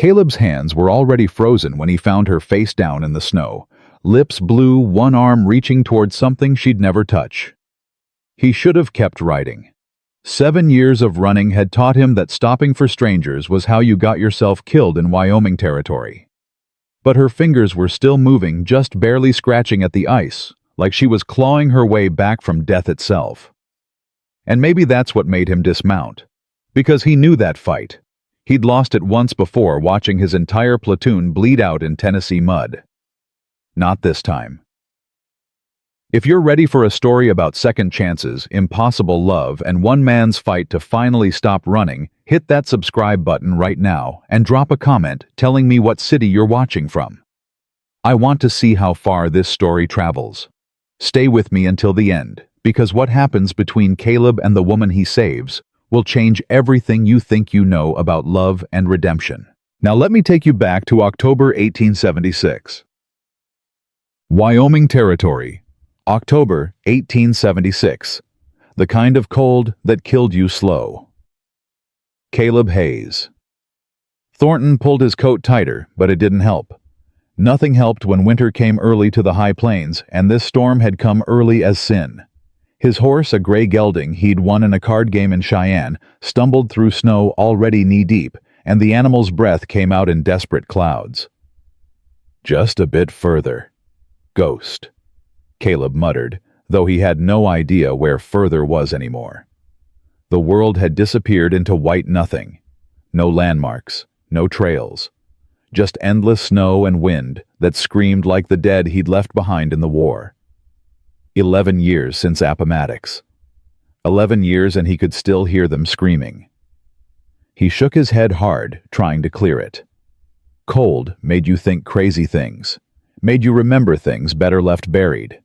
Caleb's hands were already frozen when he found her face down in the snow, lips blue, one arm reaching toward something she'd never touch. He should have kept writing. 7 years of running had taught him that stopping for strangers was how you got yourself killed in Wyoming territory. But her fingers were still moving, just barely scratching at the ice, like she was clawing her way back from death itself. And maybe that's what made him dismount. Because he knew that fight. He'd lost it once before, watching his entire platoon bleed out in Tennessee mud. Not this time. If you're ready for a story about second chances, impossible love, and one man's fight to finally stop running, hit that subscribe button right now and drop a comment telling me what city you're watching from. I want to see how far this story travels. Stay with me until the end, because what happens between Caleb and the woman he saves will change everything you think you know about love and redemption. Now let me take you back to October 1876. Wyoming Territory, October 1876. The kind of cold that killed you slow. Caleb Hayes. Thornton pulled his coat tighter, but it didn't help. Nothing helped when winter came early to the high plains, and this storm had come early as sin. His horse, a gray gelding he'd won in a card game in Cheyenne, stumbled through snow already knee-deep, and the animal's breath came out in desperate clouds. Just a bit further. Ghost. Caleb muttered, though he had no idea where further was anymore. The world had disappeared into white nothing. No landmarks, no trails. Just endless snow and wind that screamed like the dead he'd left behind in the war. 11 years since Appomattox. 11 years and he could still hear them screaming. He shook his head hard, trying to clear it. Cold made you think crazy things, made you remember things better left buried.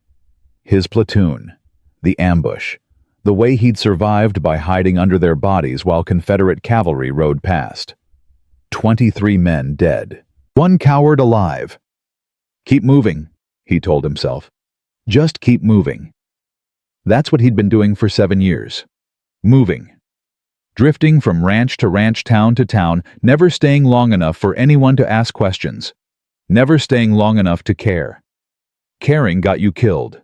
His platoon, the ambush, the way he'd survived by hiding under their bodies while Confederate cavalry rode past. 23 men dead, 1 coward alive. Keep moving, he told himself. Just keep moving. That's what he'd been doing for 7 years. Moving. Drifting from ranch to ranch, town to town, never staying long enough for anyone to ask questions. Never staying long enough to care. Caring got you killed.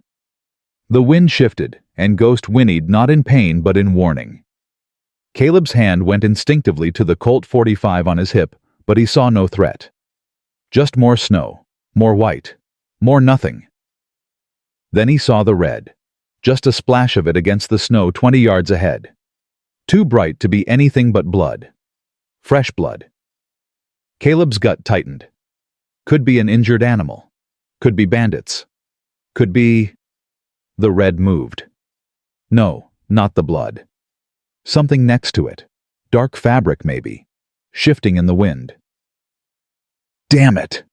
The wind shifted, and Ghost whinnied not in pain but in warning. Caleb's hand went instinctively to the Colt .45 on his hip, but he saw no threat. Just more snow, more white, more nothing. Then he saw the red, just a splash of it against the snow 20 yards ahead. Too bright to be anything but blood. Fresh blood. Caleb's gut tightened. Could be an injured animal. Could be bandits. Could be... The red moved. No, not the blood. Something next to it. Dark fabric, maybe. Shifting in the wind. Damn it!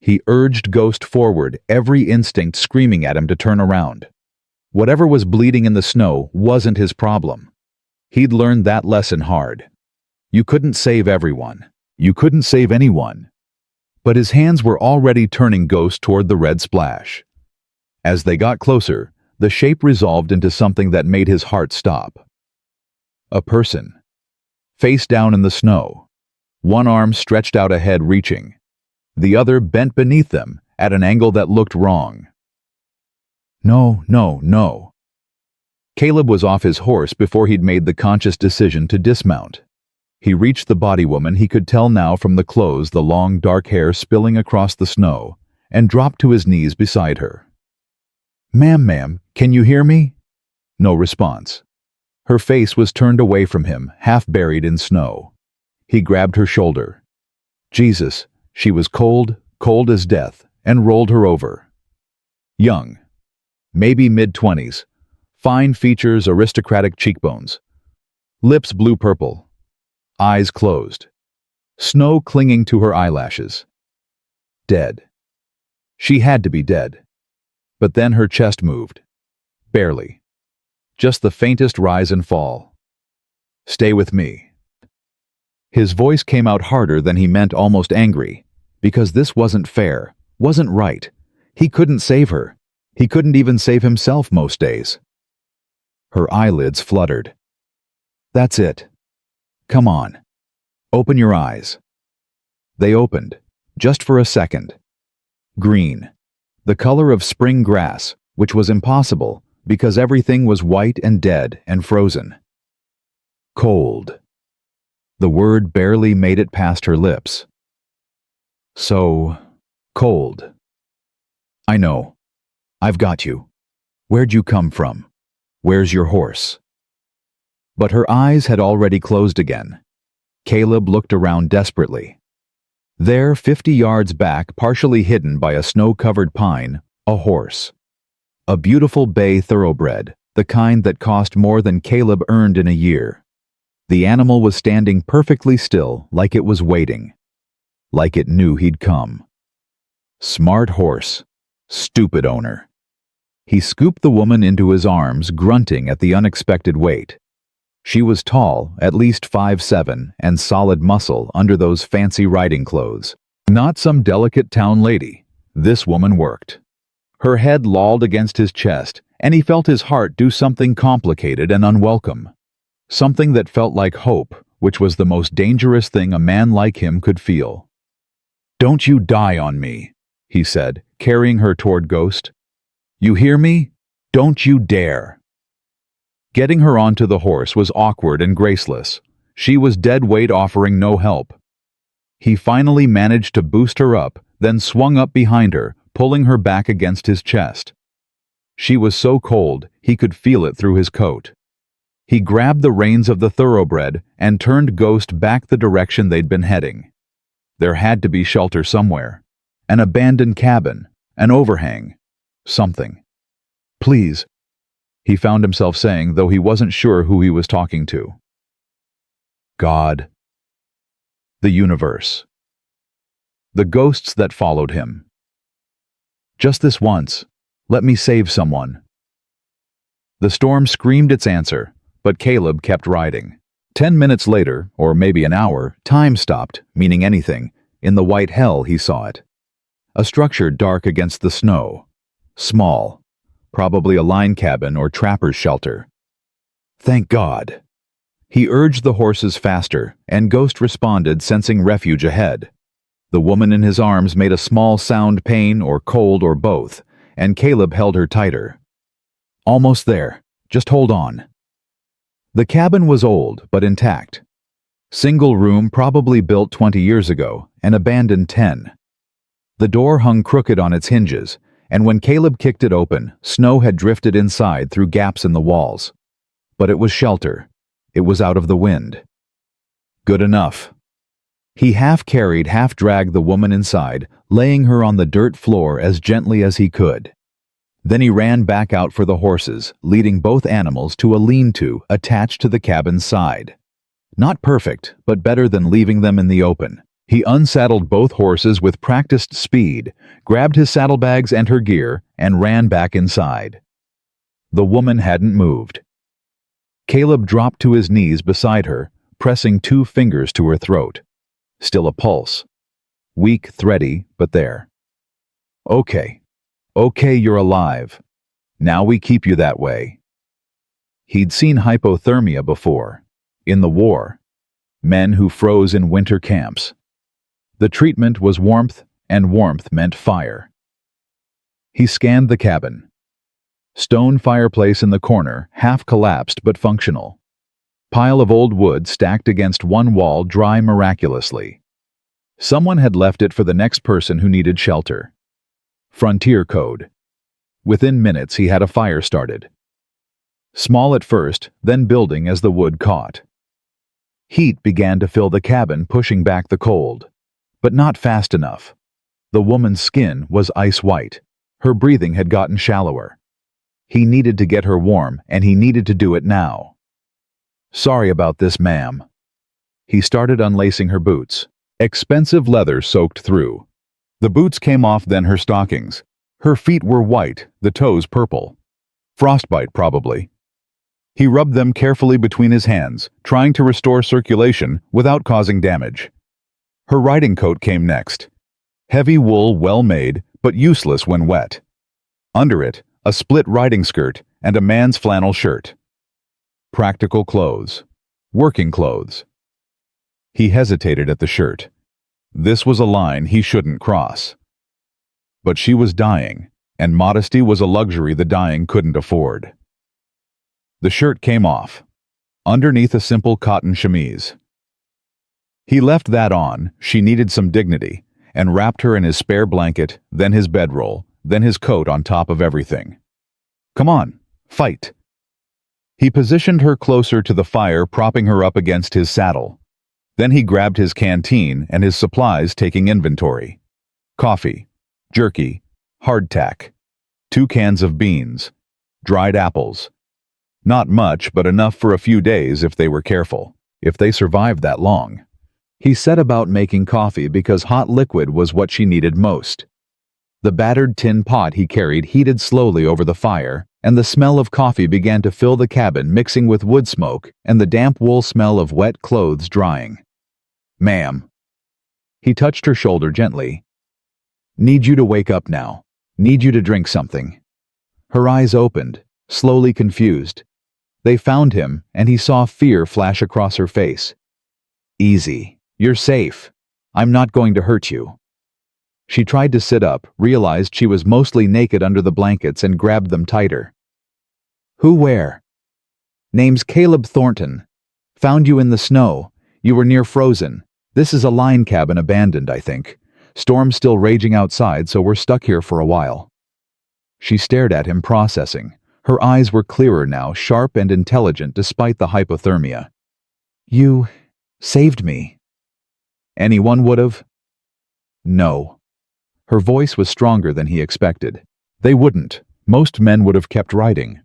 He urged Ghost forward, every instinct screaming at him to turn around. Whatever was bleeding in the snow wasn't his problem. He'd learned that lesson hard. You couldn't save everyone. You couldn't save anyone. But his hands were already turning Ghost toward the red splash. As they got closer, the shape resolved into something that made his heart stop. A person. Face down in the snow. One arm stretched out ahead reaching. The other bent beneath them at an angle that looked wrong. No, no, no. Caleb was off his horse before he'd made the conscious decision to dismount. He reached the body woman he could tell now from the clothes, the long dark hair spilling across the snow, and dropped to his knees beside her. Ma'am, can you hear me? No response. Her face was turned away from him, half buried in snow. He grabbed her shoulder. Jesus, she was cold, cold as death, and rolled her over. Young. Maybe mid-20s. Fine features, aristocratic cheekbones. Lips blue-purple. Eyes closed. Snow clinging to her eyelashes. Dead. She had to be dead. But then her chest moved. Barely. Just the faintest rise and fall. Stay with me. His voice came out harder than he meant, almost angry, because this wasn't fair, wasn't right. He couldn't save her. He couldn't even save himself most days. Her eyelids fluttered. That's it. Come on. Open your eyes. They opened, just for a second. Green, the color of spring grass, which was impossible because everything was white and dead and frozen. Cold. The word barely made it past her lips. So cold. I know. I've got you. Where'd you come from? Where's your horse? But her eyes had already closed again. Caleb looked around desperately. There, 50 yards back, partially hidden by a snow-covered pine, a horse. A beautiful bay thoroughbred, the kind that cost more than Caleb earned in a year. The animal was standing perfectly still, like it was waiting. Like it knew he'd come. Smart horse. Stupid owner. He scooped the woman into his arms, grunting at the unexpected weight. She was tall, at least 5'7", and solid muscle under those fancy riding clothes. Not some delicate town lady. This woman worked. Her head lolled against his chest, and he felt his heart do something complicated and unwelcome. Something that felt like hope, which was the most dangerous thing a man like him could feel. "Don't you die on me," he said, carrying her toward Ghost. "You hear me? Don't you dare." Getting her onto the horse was awkward and graceless. She was dead weight, offering no help. He finally managed to boost her up, then swung up behind her, pulling her back against his chest. She was so cold, he could feel it through his coat. He grabbed the reins of the thoroughbred and turned Ghost back the direction they'd been heading. There had to be shelter somewhere. An abandoned cabin, an overhang, something. "Please," he found himself saying, though he wasn't sure who he was talking to. God. The universe. The ghosts that followed him. "Just this once. Let me save someone." The storm screamed its answer, but Caleb kept riding. 10 minutes later, or maybe an hour, time stopped, meaning anything. In the white hell he saw it. A structure dark against the snow. Small. Probably a line cabin or trapper's shelter. Thank God. He urged the horses faster, and Ghost responded, sensing refuge ahead. The woman in his arms made a small sound, pain or cold or both, and Caleb held her tighter. "Almost there. Just hold on." The cabin was old, but intact. Single room, probably built 20 years ago, and abandoned 10. The door hung crooked on its hinges, and when Caleb kicked it open, snow had drifted inside through gaps in the walls. But it was shelter. It was out of the wind. Good enough. He half-carried, half-dragged the woman inside, laying her on the dirt floor as gently as he could. Then he ran back out for the horses, leading both animals to a lean-to attached to the cabin's side. Not perfect, but better than leaving them in the open. He unsaddled both horses with practiced speed, grabbed his saddlebags and her gear, and ran back inside. The woman hadn't moved. Caleb dropped to his knees beside her, pressing 2 fingers to her throat. Still a pulse. Weak, thready, but there. Okay. Okay, you're alive. Now we keep you that way. He'd seen hypothermia before. In the war. Men who froze in winter camps. The treatment was warmth, and warmth meant fire. He scanned the cabin. Stone fireplace in the corner, half collapsed but functional. Pile of old wood stacked against one wall, dry miraculously. Someone had left it for the next person who needed shelter. Frontier code. Within minutes he had a fire started. Small at first, then building as the wood caught. Heat began to fill the cabin, pushing back the cold. But not fast enough. The woman's skin was ice white. Her breathing had gotten shallower. He needed to get her warm, and he needed to do it now. "Sorry about this, ma'am." He started unlacing her boots. Expensive leather soaked through. The boots came off, then her stockings. Her feet were white, the toes purple. Frostbite, probably. He rubbed them carefully between his hands, trying to restore circulation without causing damage. Her riding coat came next. Heavy wool, well made, but useless when wet. Under it, a split riding skirt and a man's flannel shirt. Practical clothes. Working clothes. He hesitated at the shirt. This was a line he shouldn't cross. But she was dying, and modesty was a luxury the dying couldn't afford. The shirt came off, underneath a simple cotton chemise. He left that on, she needed some dignity, and wrapped her in his spare blanket, then his bedroll, then his coat on top of everything. Come on, fight. He positioned her closer to the fire, propping her up against his saddle. Then he grabbed his canteen and his supplies, taking inventory. Coffee, jerky, hardtack, 2 cans of beans, dried apples. Not much, but enough for a few days if they were careful, if they survived that long. He set about making coffee because hot liquid was what she needed most. The battered tin pot he carried heated slowly over the fire, and the smell of coffee began to fill the cabin, mixing with wood smoke and the damp wool smell of wet clothes drying. Ma'am. He touched her shoulder gently. Need you to wake up now. Need you to drink something. Her eyes opened, slowly confused. They found him, and he saw fear flash across her face. Easy. You're safe. I'm not going to hurt you. She tried to sit up, realized she was mostly naked under the blankets, and grabbed them tighter. Who, where? Name's Caleb Thornton. Found you in the snow. You were near frozen. This is a line cabin abandoned, I think. Storm's still raging outside, so we're stuck here for a while. She stared at him, processing. Her eyes were clearer now, sharp and intelligent despite the hypothermia. You saved me. Anyone would've? No. Her voice was stronger than he expected. They wouldn't. Most men would have kept writing.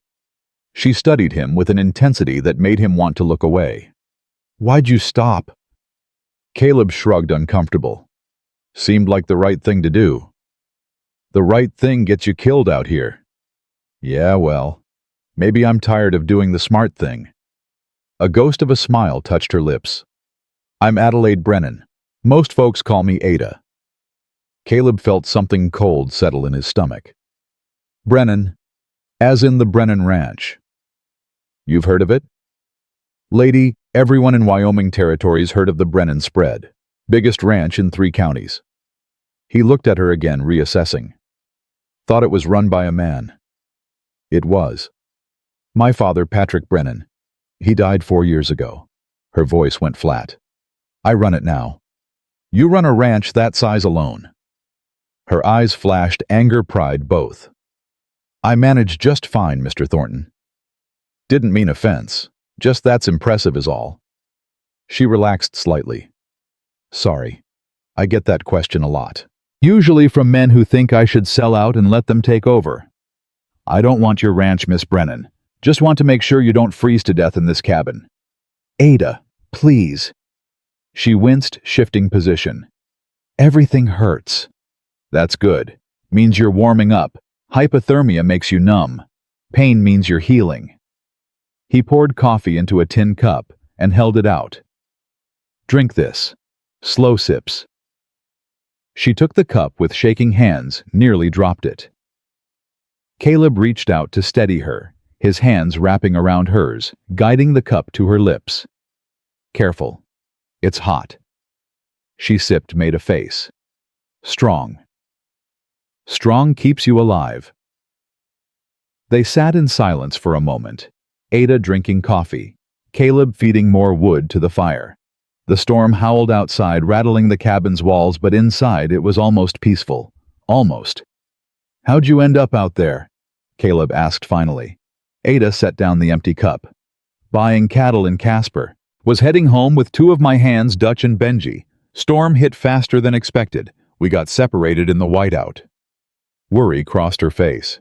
She studied him with an intensity that made him want to look away. Why'd you stop? Caleb shrugged, uncomfortable. Seemed like the right thing to do. The right thing gets you killed out here. Yeah, well, maybe I'm tired of doing the smart thing. A ghost of a smile touched her lips. I'm Adelaide Brennan. Most folks call me Ada. Caleb felt something cold settle in his stomach. Brennan, as in the Brennan Ranch. You've heard of it? Lady, everyone in Wyoming Territory's heard of the Brennan spread. Biggest ranch in 3 counties. He looked at her again, reassessing. Thought it was run by a man. It was. My father, Patrick Brennan. He died 4 years ago. Her voice went flat. I run it now. You run a ranch that size alone. Her eyes flashed anger, pride, both. I manage just fine, Mr. Thornton. Didn't mean offense. Just that's impressive is all. She relaxed slightly. Sorry. I get that question a lot. Usually from men who think I should sell out and let them take over. I don't want your ranch, Miss Brennan. Just want to make sure you don't freeze to death in this cabin. Ada, please. She winced, shifting position. Everything hurts. That's good. Means you're warming up. Hypothermia makes you numb. Pain means you're healing. He poured coffee into a tin cup and held it out. Drink this. Slow sips. She took the cup with shaking hands, nearly dropped it. Caleb reached out to steady her, his hands wrapping around hers, guiding the cup to her lips. Careful. It's hot. She sipped, made a face. Strong. Strong keeps you alive. They sat in silence for a moment, Ada drinking coffee, Caleb feeding more wood to the fire. The storm howled outside, rattling the cabin's walls, but inside it was almost peaceful. Almost. How'd you end up out there? Caleb asked finally. Ada set down the empty cup. Buying cattle in Casper. Was heading home with 2 of my hands, Dutch and Benji. Storm hit faster than expected. We got separated in the whiteout. Worry crossed her face.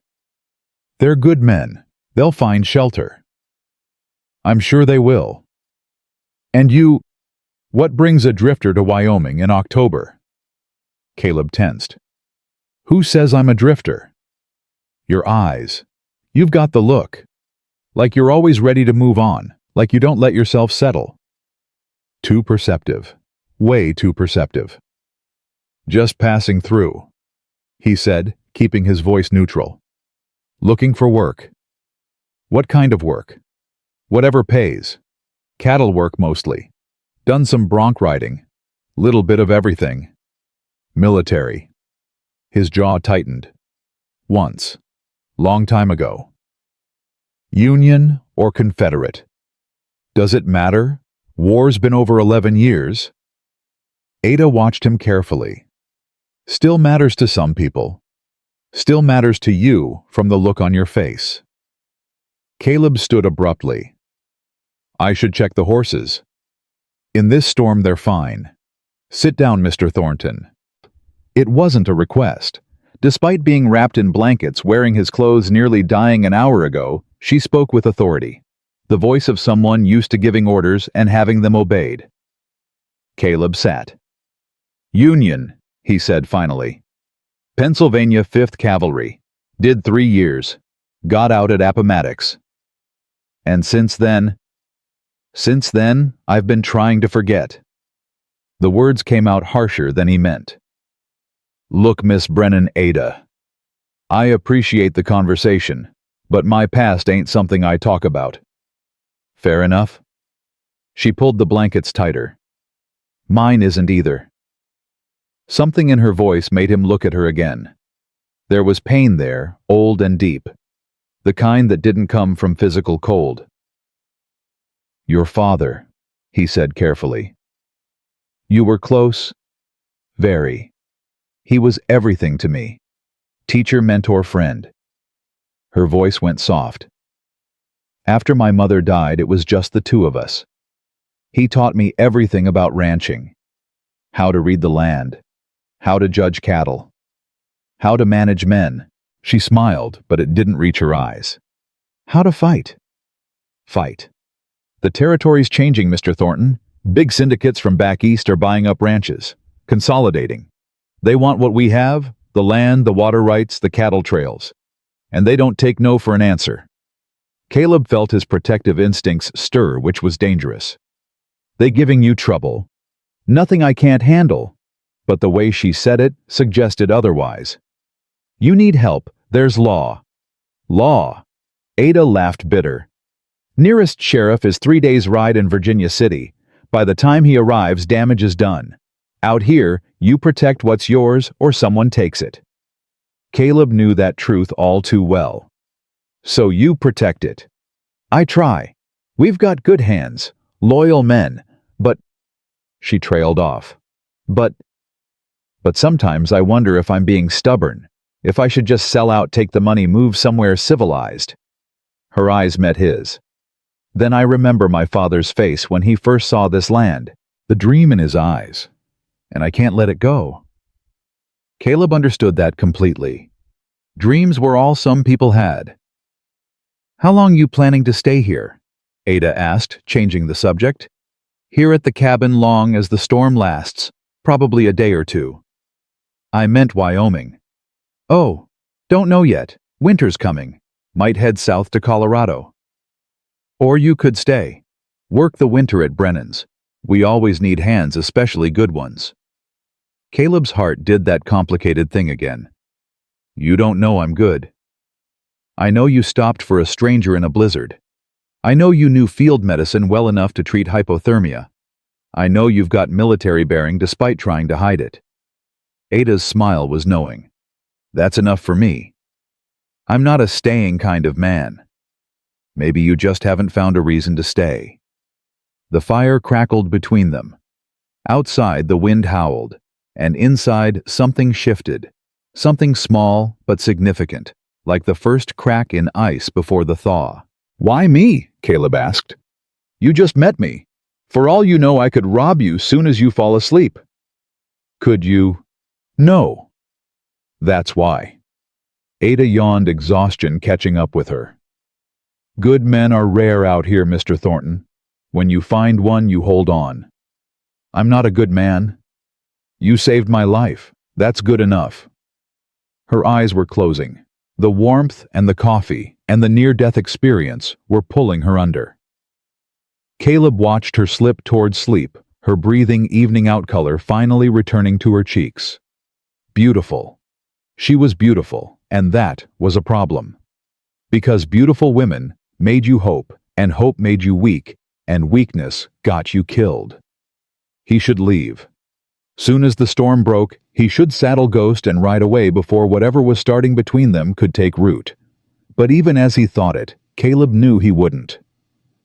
They're good men. They'll find shelter. I'm sure they will. And you, what brings a drifter to Wyoming in October? Caleb tensed. Who says I'm a drifter? Your eyes. You've got the look. Like you're always ready to move on, like you don't let yourself settle. Too perceptive. Way too perceptive. Just passing through, he said, keeping his voice neutral. Looking for work. What kind of work? Whatever pays. Cattle work mostly. Done some bronc riding. Little bit of everything. Military. His jaw tightened. Once. Long time ago. Union or Confederate? Does it matter? War's been over 11 years. Ada watched him carefully. Still matters to some people. Still matters to you from the look on your face. Caleb stood abruptly. I should check the horses. In this storm they're fine. Sit down, Mr. Thornton. It wasn't a request. Despite being wrapped in blankets, wearing his clothes, nearly dying an hour ago, she spoke with authority, the voice of someone used to giving orders and having them obeyed. Caleb sat. Union, he said finally. Pennsylvania 5th Cavalry. Did 3 years. Got out at Appomattox. And since then, I've been trying to forget. The words came out harsher than he meant. Look, Miss Brennan, Ada. I appreciate the conversation, but my past ain't something I talk about. Fair enough? She pulled the blankets tighter. Mine isn't either. Something in her voice made him look at her again. There was pain there, old and deep, the kind that didn't come from physical cold. Your father, he said carefully. You were close? Very. He was everything to me. Teacher, mentor, friend. Her voice went soft. After my mother died, it was just the two of us. He taught me everything about ranching. How to read the land. How to judge cattle. How to manage men. She smiled, but it didn't reach her eyes. How to fight. Fight. The territory's changing, Mr. Thornton. Big syndicates from back east are buying up ranches, consolidating. They want what we have, the land, the water rights, the cattle trails. And they don't take no for an answer. Caleb felt his protective instincts stir, which was dangerous. They giving you trouble. Nothing I can't handle. But the way she said it suggested otherwise. You need help, there's law. Law. Ada laughed bitter. Nearest sheriff is 3 days' ride in Virginia City. By the time he arrives, damage is done. Out here, you protect what's yours or someone takes it. Caleb knew that truth all too well. So you protect it. I try. We've got good hands, loyal men, but... She trailed off. But sometimes I wonder if I'm being stubborn, if I should just sell out, take the money, move somewhere civilized. Her eyes met his. Then I remember my father's face when he first saw this land, the dream in his eyes, and I can't let it go. Caleb understood that completely. Dreams were all some people had. How long you planning to stay here? Ada asked, changing the subject. Here at the cabin long as the storm lasts, probably a day or two. I meant Wyoming. Oh, don't know yet. Winter's coming. Might head south to Colorado. Or you could stay. Work the winter at Brennan's. We always need hands, especially good ones. Caleb's heart did that complicated thing again. You don't know I'm good. I know you stopped for a stranger in a blizzard. I know you knew field medicine well enough to treat hypothermia. I know you've got military bearing despite trying to hide it. Ada's smile was knowing. That's enough for me. I'm not a staying kind of man. Maybe you just haven't found a reason to stay. The fire crackled between them. Outside, the wind howled, and inside, something shifted. Something small but significant, like the first crack in ice before the thaw. Why me? Caleb asked. You just met me. For all you know, I could rob you soon as you fall asleep. Could you? No. That's why. Ada yawned, exhaustion catching up with her. Good men are rare out here, Mr. Thornton. When you find one, you hold on. I'm not a good man. You saved my life. That's good enough. Her eyes were closing. The warmth and the coffee and the near-death experience were pulling her under. Caleb watched her slip toward sleep, her breathing evening out color finally returning to her cheeks. Beautiful. She was beautiful, and that was a problem. Because beautiful women made you hope, and hope made you weak, and weakness got you killed. He should leave. Soon as the storm broke, he should saddle Ghost and ride away before whatever was starting between them could take root. But even as he thought it, Caleb knew he wouldn't.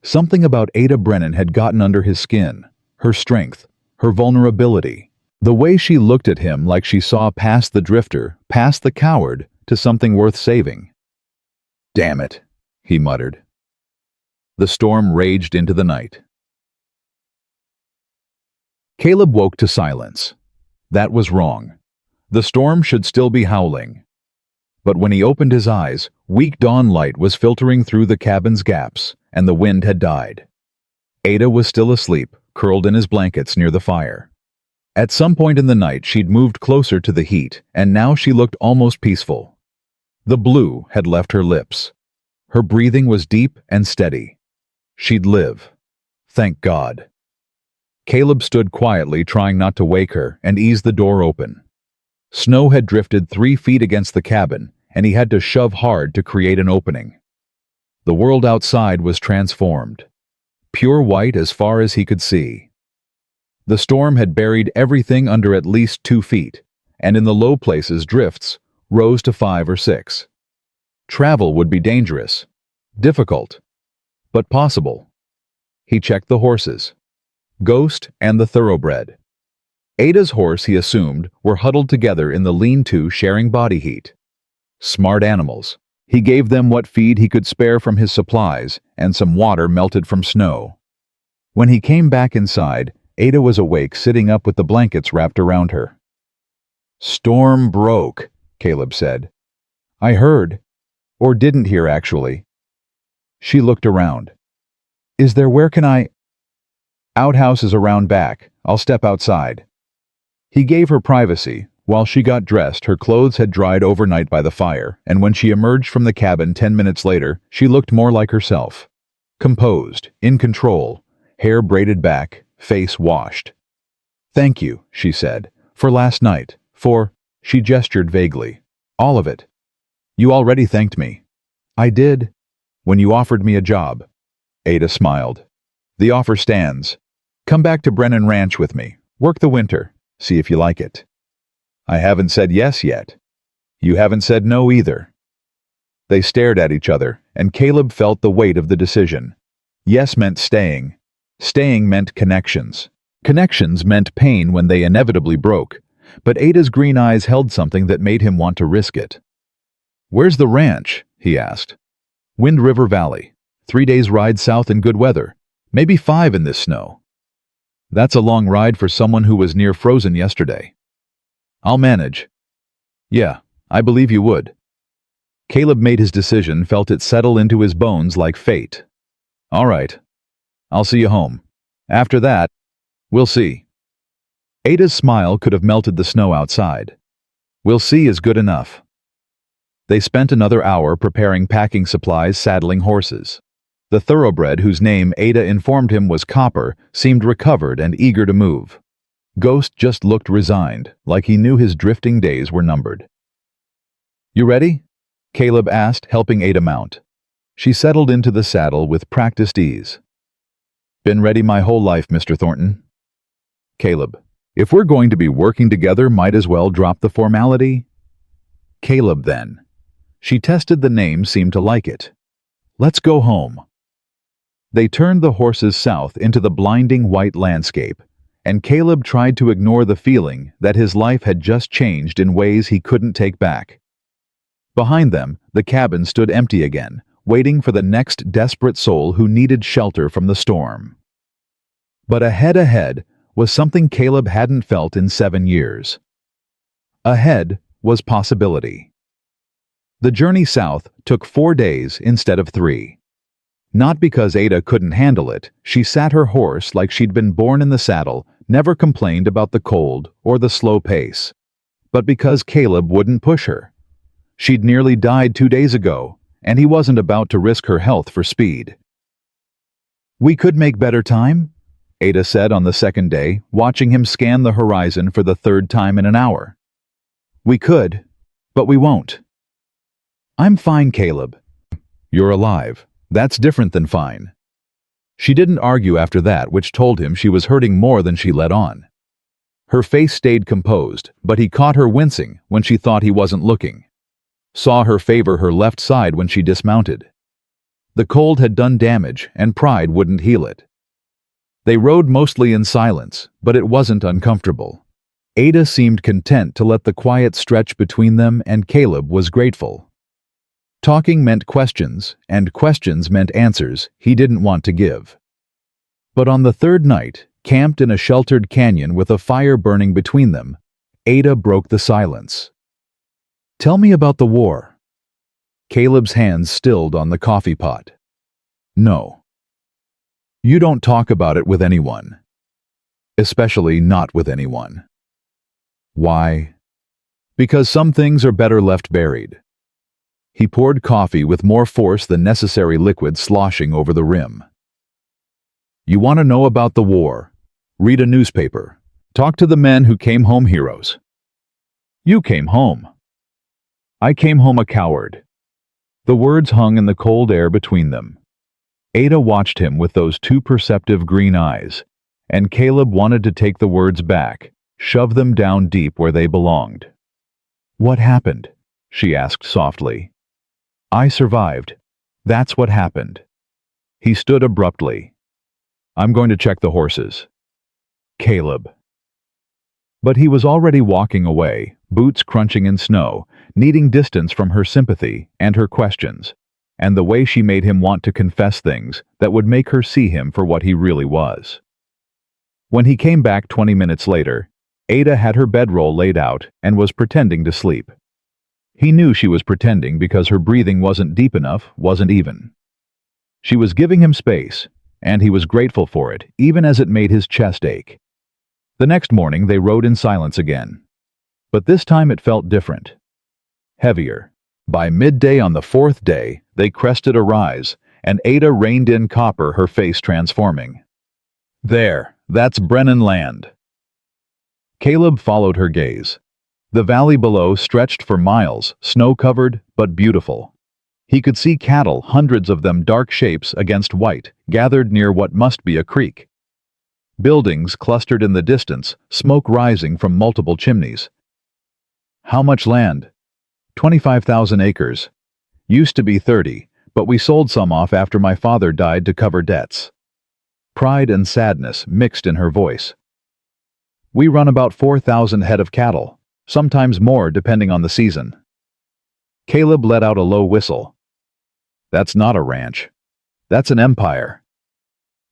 Something about Ada Brennan had gotten under his skin. Her strength, her vulnerability. The way she looked at him like she saw past the drifter, past the coward, to something worth saving. "Damn it," he muttered. The storm raged into the night. Caleb woke to silence. That was wrong. The storm should still be howling. But when he opened his eyes, weak dawn light was filtering through the cabin's gaps, and the wind had died. Ada was still asleep, curled in his blankets near the fire. At some point in the night, she'd moved closer to the heat, and now she looked almost peaceful. The blue had left her lips. Her breathing was deep and steady. She'd live. Thank God. Caleb stood quietly, trying not to wake her, and eased the door open. Snow had drifted 3 feet against the cabin, and he had to shove hard to create an opening. The world outside was transformed. Pure white as far as he could see. The storm had buried everything under at least 2 feet, and in the low places drifts rose to 5 or 6. Travel would be dangerous, difficult, but possible. He checked the horses. Ghost and the thoroughbred. Ada's horse, he assumed, were huddled together in the lean-to, sharing body heat. Smart animals. He gave them what feed he could spare from his supplies and some water melted from snow. When he came back inside, Ada was awake, sitting up with the blankets wrapped around her. "Storm broke," Caleb said. "I heard. Or didn't hear, actually." She looked around. Where can I?" "Outhouse is around back. I'll step outside." He gave her privacy. While she got dressed, her clothes had dried overnight by the fire, and when she emerged from the cabin 10 minutes later, she looked more like herself. Composed, in control, hair braided back, face washed. "Thank you," she said, "for last night, for—" She gestured vaguely. "All of it. You already thanked me." "I did. When you offered me a job." Ada smiled. "The offer stands. Come back to Brennan Ranch with me. Work the winter. See if you like it." "I haven't said yes yet." "You haven't said no either." They stared at each other, and Caleb felt the weight of the decision. Yes meant staying. Staying meant connections. Connections meant pain when they inevitably broke, but Ada's green eyes held something that made him want to risk it. "Where's the ranch?" he asked. "Wind River Valley. 3 days' ride south in good weather. Maybe 5 in this snow." "That's a long ride for someone who was near frozen yesterday." "I'll manage." "Yeah, I believe you would." Caleb made his decision, felt it settle into his bones like fate. "All right. I'll see you home. After that, we'll see." Ada's smile could have melted the snow outside. "We'll see" is good enough. They spent another hour preparing packing supplies, saddling horses. The thoroughbred, whose name Ada informed him was Copper, seemed recovered and eager to move. Ghost just looked resigned, like he knew his drifting days were numbered. "You ready?" Caleb asked, helping Ada mount. She settled into the saddle with practiced ease. "Been ready my whole life, Mr. Thornton." Caleb: "If we're going to be working together, might as well drop the formality." Caleb then. She tested the name, seemed to like it. "Let's go home." They turned the horses south into the blinding white landscape, and Caleb tried to ignore the feeling that his life had just changed in ways he couldn't take back. Behind them, the cabin stood empty again, waiting for the next desperate soul who needed shelter from the storm. But ahead was something Caleb hadn't felt in 7 years. Ahead was possibility. The journey south took 4 days instead of 3. Not because Ada couldn't handle it. She sat her horse like she'd been born in the saddle, never complained about the cold or the slow pace. But because Caleb wouldn't push her. She'd nearly died 2 days ago, and he wasn't about to risk her health for speed. "We could make better time," Ada said on the second day, watching him scan the horizon for the 3rd time in an hour. "We could, but we won't." "I'm fine, Caleb." "You're alive. That's different than fine." She didn't argue after that, which told him she was hurting more than she let on. Her face stayed composed, but he caught her wincing when she thought he wasn't looking. Saw her favor her left side when she dismounted. The cold had done damage, and pride wouldn't heal it. They rode mostly in silence, but it wasn't uncomfortable. Ada seemed content to let the quiet stretch between them, and Caleb was grateful. Talking meant questions, and questions meant answers he didn't want to give. But on the third night, camped in a sheltered canyon with a fire burning between them, Ada broke the silence. "Tell me about the war." Caleb's hands stilled on the coffee pot. "No. You don't talk about it with anyone. Especially not with anyone." "Why?" "Because some things are better left buried." He poured coffee with more force than necessary liquid sloshing over the rim. "You want to know about the war? Read a newspaper. Talk to the men who came home heroes." "You came home." "I came home a coward." The words hung in the cold air between them. Ada watched him with those two perceptive green eyes, and Caleb wanted to take the words back, shove them down deep where they belonged. "What happened?" she asked softly. "I survived. That's what happened." He stood abruptly. "I'm going to check the horses." "Caleb." But he was already walking away, boots crunching in snow, needing distance from her sympathy and her questions, and the way she made him want to confess things that would make her see him for what he really was. When he came back 20 minutes later, Ada had her bedroll laid out and was pretending to sleep. He knew she was pretending because her breathing wasn't deep enough, wasn't even. She was giving him space, and he was grateful for it, even as it made his chest ache. The next morning they rode in silence again. But this time it felt different. Heavier. By midday on the fourth day, they crested a rise, and Ada reined in Copper, her face transforming. "There, that's Brennan land." Caleb followed her gaze. The valley below stretched for miles, snow-covered but beautiful. He could see cattle, hundreds of them dark shapes against white, gathered near what must be a creek. Buildings clustered in the distance, smoke rising from multiple chimneys. "How much land?" 25,000 acres. Used to be 30, but we sold some off after my father died to cover debts." Pride and sadness mixed in her voice. "We run about 4,000 head of cattle, sometimes more depending on the season." Caleb let out a low whistle. "That's not a ranch. That's an empire."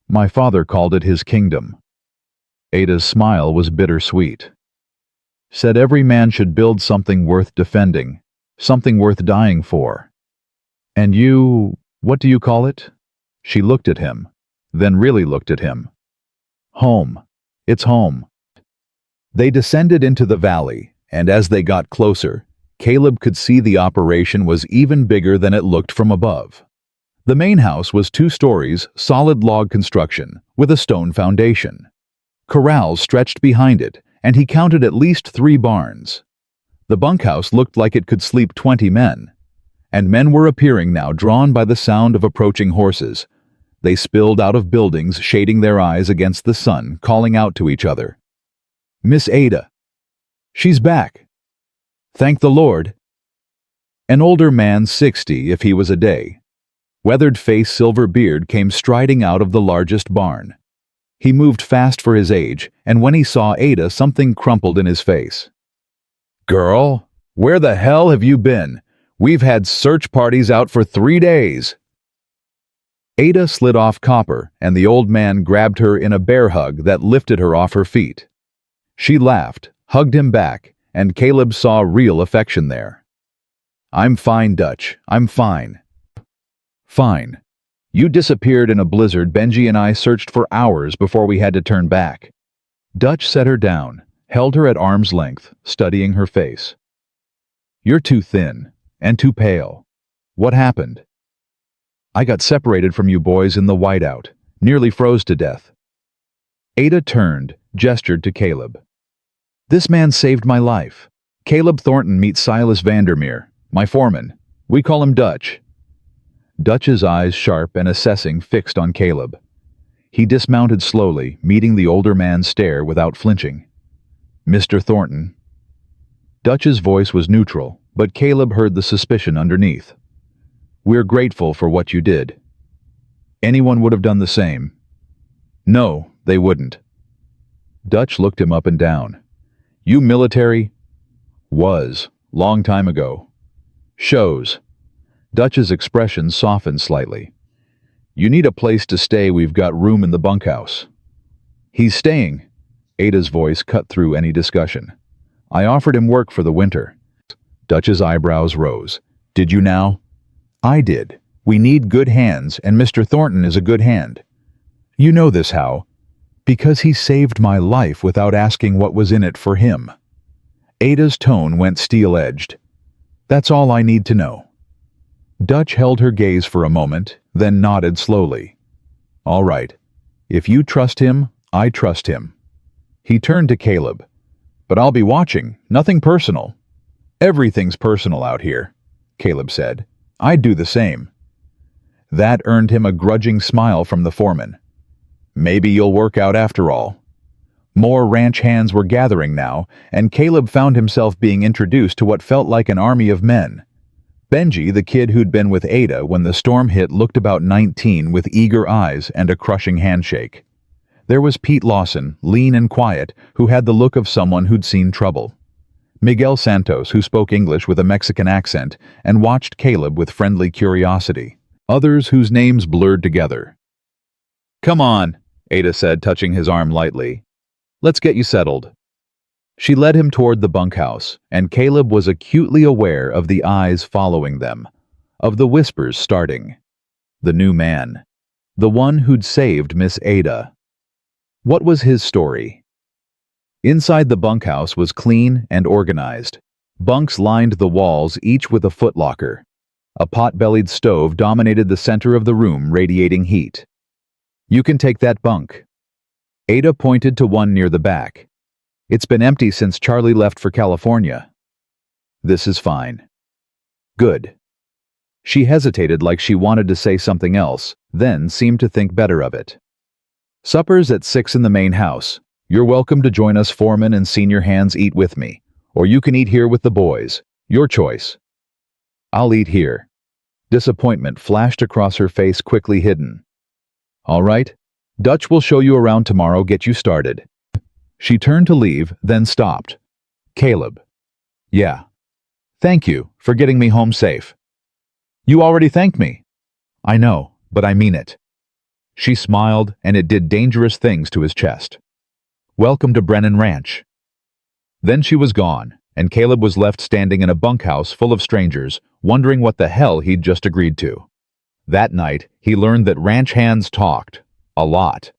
"My father called it his kingdom." Ada's smile was bittersweet. "Said every man should build something worth defending, something worth dying for. And you, what do you call it?" She looked at him, then really looked at him. "Home. It's home." They descended into the valley, and as they got closer, Caleb could see the operation was even bigger than it looked from above. The main house was 2 stories, solid log construction, with a stone foundation. Corrals stretched behind it, and he counted at least 3 barns. The bunkhouse looked like it could sleep 20 men. And men were appearing now, drawn by the sound of approaching horses. They spilled out of buildings, shading their eyes against the sun, calling out to each other. "Miss Ada." "She's back." "Thank the Lord." An older man, 60 if he was a day. Weathered face, silver beard, came striding out of the largest barn. He moved fast for his age, and when he saw Ada, something crumpled in his face. "Girl, where the hell have you been? We've had search parties out for 3 days." Ada slid off Copper, and the old man grabbed her in a bear hug that lifted her off her feet. She laughed, hugged him back, and Caleb saw real affection there. "I'm fine, Dutch. I'm fine." "Fine. You disappeared in a blizzard. Benji and I searched for hours before we had to turn back." Dutch set her down, held her at arm's length, studying her face. "You're too thin, and too pale. What happened?" "I got separated from you boys in the whiteout, nearly froze to death." Ada turned, gestured to Caleb. "This man saved my life. Caleb Thornton meets Silas Vandermeer, my foreman. We call him Dutch." Dutch's eyes, sharp and assessing, fixed on Caleb. He dismounted slowly, meeting the older man's stare without flinching. Mr. Thornton. Dutch's voice was neutral, but Caleb heard the suspicion underneath. We're grateful for what you did. Anyone would have done the same. No, they wouldn't. Dutch looked him up and down. You military? Was, long time ago. Shows. Dutch's expression softened slightly. You need a place to stay, we've got room in the bunkhouse. He's staying. Ada's voice cut through any discussion. I offered him work for the winter. Dutch's eyebrows rose. Did you now? I did. We need good hands, and Mr. Thornton is a good hand. You know this how? Because he saved my life without asking what was in it for him. Ada's tone went steel-edged. That's all I need to know. Dutch held her gaze for a moment, then nodded slowly. All right. If you trust him, I trust him. He turned to Caleb. But I'll be watching, nothing personal. Everything's personal out here, Caleb said. I'd do the same. That earned him a grudging smile from the foreman. Maybe you'll work out after all. More ranch hands were gathering now, and Caleb found himself being introduced to what felt like an army of men. Benji, the kid who'd been with Ada when the storm hit, looked about 19 with eager eyes and a crushing handshake. There was Pete Lawson, lean and quiet, who had the look of someone who'd seen trouble. Miguel Santos, who spoke English with a Mexican accent and watched Caleb with friendly curiosity. Others whose names blurred together. Come on, Ada said, touching his arm lightly. Let's get you settled. She led him toward the bunkhouse, and Caleb was acutely aware of the eyes following them, of the whispers starting. The new man. The one who'd saved Miss Ada. What was his story? Inside the bunkhouse was clean and organized. Bunks lined the walls, each with a footlocker. A pot-bellied stove dominated the center of the room, radiating heat. You can take that bunk. Ada pointed to one near the back. It's been empty since Charlie left for California. This is fine. Good. She hesitated like she wanted to say something else, then seemed to think better of it. Supper's at 6 in the main house. You're welcome to join us foreman and senior hands eat with me, or you can eat here with the boys. Your choice. I'll eat here. Disappointment flashed across her face, quickly hidden. All right. Dutch will show you around tomorrow, get you started. She turned to leave, then stopped. Caleb. Yeah. Thank you for getting me home safe. You already thanked me. I know, but I mean it. She smiled, and it did dangerous things to his chest. Welcome to Brennan Ranch. Then she was gone, and Caleb was left standing in a bunkhouse full of strangers, wondering what the hell he'd just agreed to. That night, he learned that ranch hands talked. A lot.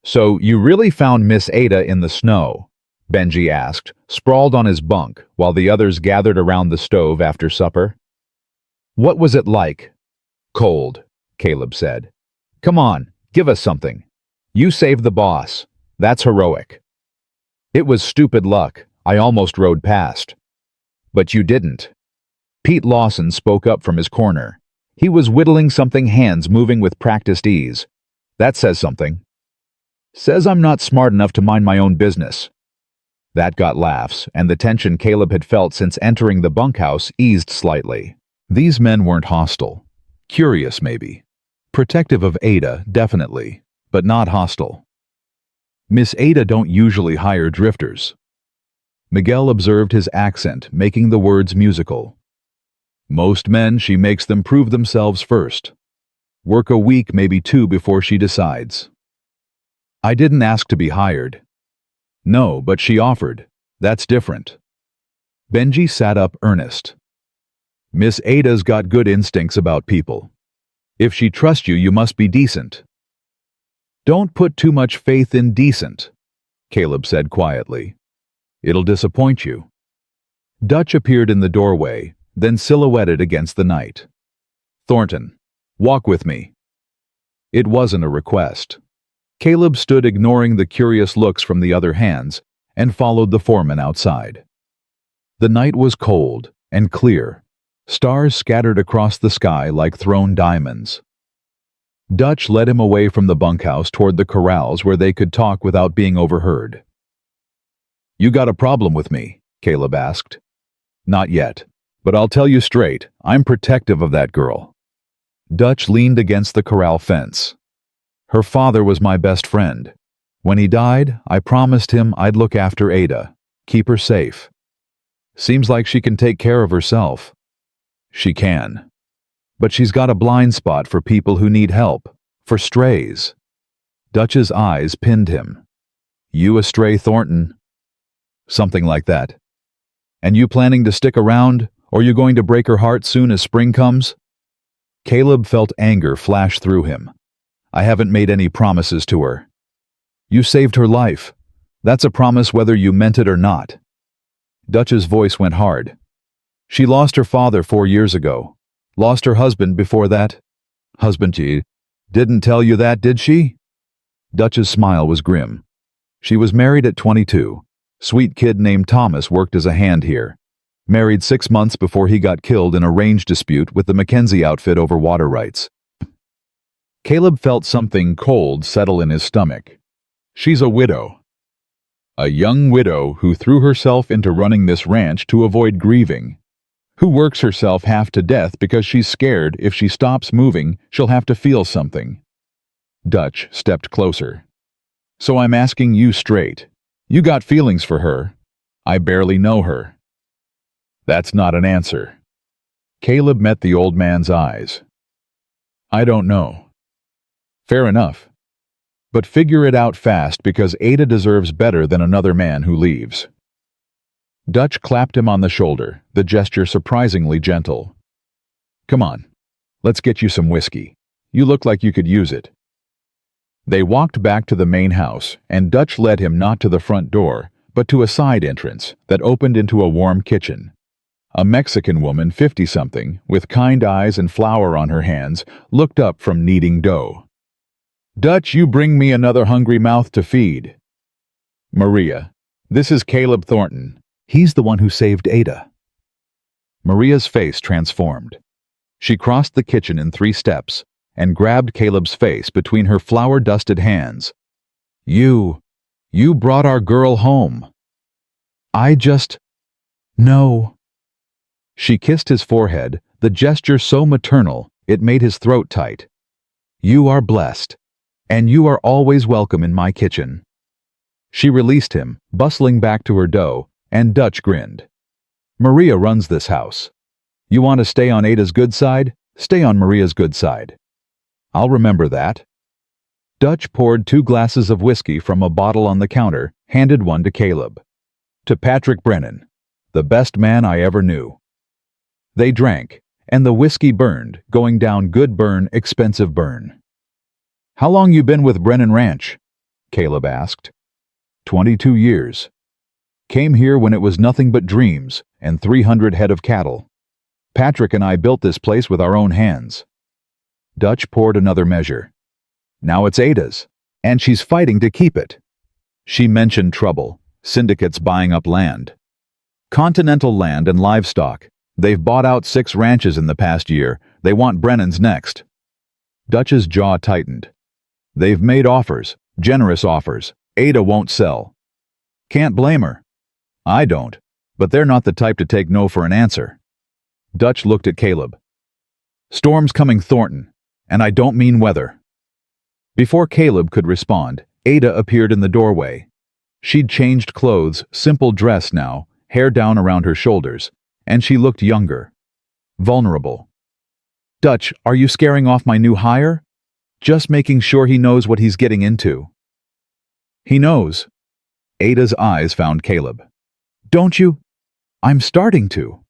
So you really found Miss Ada in the snow? Benji asked, sprawled on his bunk while the others gathered around the stove after supper. What was it like? Cold, Caleb said. Come on, give us something. You saved the boss. That's heroic. It was stupid luck. I almost rode past. But you didn't. Pete Lawson spoke up from his corner. He was whittling something, hands moving with practiced ease. That says something. Says I'm not smart enough to mind my own business. That got laughs, and the tension Caleb had felt since entering the bunkhouse eased slightly. These men weren't hostile. Curious, maybe. Protective of Ada, definitely, but not hostile. Miss Ada don't usually hire drifters. Miguel observed his accent, making the words musical. Most men, she makes them prove themselves first. Work a week, maybe 2 before she decides. I didn't ask to be hired. No, but she offered. That's different. Benji sat up, earnest. Miss Ada's got good instincts about people. If she trusts you, you must be decent. Don't put too much faith in decent, Caleb said quietly. It'll disappoint you. Dutch appeared in the doorway, then silhouetted against the night. Thornton, walk with me. It wasn't a request. Caleb stood, ignoring the curious looks from the other hands, and followed the foreman outside. The night was cold and clear, stars scattered across the sky like thrown diamonds. Dutch led him away from the bunkhouse toward the corrals where they could talk without being overheard. You got a problem with me? Caleb asked. Not yet, but I'll tell you straight, I'm protective of that girl. Dutch leaned against the corral fence. Her father was my best friend. When he died, I promised him I'd look after Ada, keep her safe. Seems like she can take care of herself. She can. But she's got a blind spot for people who need help, for strays. Dutch's eyes pinned him. You a stray, Thornton? Something like that. And you planning to stick around, or you going to break her heart soon as spring comes? Caleb felt anger flash through him. I haven't made any promises to her. You saved her life. That's a promise whether you meant it or not. Dutch's voice went hard. She lost her father 4 years ago. Lost her husband before that. Husband, she didn't tell you that, did she? Dutch's smile was grim. She was married at 22. Sweet kid named Thomas worked as a hand here. Married 6 months before he got killed in a range dispute with the Mackenzie outfit over water rights. Caleb felt something cold settle in his stomach. She's a widow. A young widow who threw herself into running this ranch to avoid grieving. Who works herself half to death because she's scared if she stops moving, she'll have to feel something. Dutch stepped closer. So I'm asking you straight. You got feelings for her. I barely know her. That's not an answer. Caleb met the old man's eyes. I don't know. Fair enough. But figure it out fast because Ada deserves better than another man who leaves. Dutch clapped him on the shoulder, the gesture surprisingly gentle. Come on, let's get you some whiskey. You look like you could use it. They walked back to the main house, and Dutch led him not to the front door, but to a side entrance that opened into a warm kitchen. A Mexican woman, 50-something, with kind eyes and flour on her hands, looked up from kneading dough. Dutch, you bring me another hungry mouth to feed. Maria, this is Caleb Thornton. He's the one who saved Ada. Maria's face transformed. She crossed the kitchen in 3 steps and grabbed Caleb's face between her flour-dusted hands. You brought our girl home. No. She kissed his forehead, the gesture so maternal it made his throat tight. You are blessed, and you are always welcome in my kitchen. She released him, bustling back to her dough, and Dutch grinned. Maria runs this house. You want to stay on Ada's good side? Stay on Maria's good side. I'll remember that. Dutch poured 2 glasses of whiskey from a bottle on the counter, handed one to Caleb. To Patrick Brennan, the best man I ever knew. They drank, and the whiskey burned, going down good burn, expensive burn. How long you been with Brennan Ranch? Caleb asked. 22 years. Came here when it was nothing but dreams and 300 head of cattle. Patrick and I built this place with our own hands. Dutch poured another measure. Now it's Ada's, and she's fighting to keep it. She mentioned trouble, syndicates buying up land. Continental land and livestock. They've bought out 6 ranches in the past year. They want Brennan's next. Dutch's jaw tightened. They've made offers, generous offers. Ada won't sell. Can't blame her. I don't, but they're not the type to take no for an answer. Dutch looked at Caleb. Storm's coming, Thornton, and I don't mean weather. Before Caleb could respond, Ada appeared in the doorway. She'd changed clothes, simple dress now, hair down around her shoulders, and she looked younger. Vulnerable. Dutch, are you scaring off my new hire? Just making sure he knows what he's getting into. He knows. Ada's eyes found Caleb. Don't you? I'm starting to.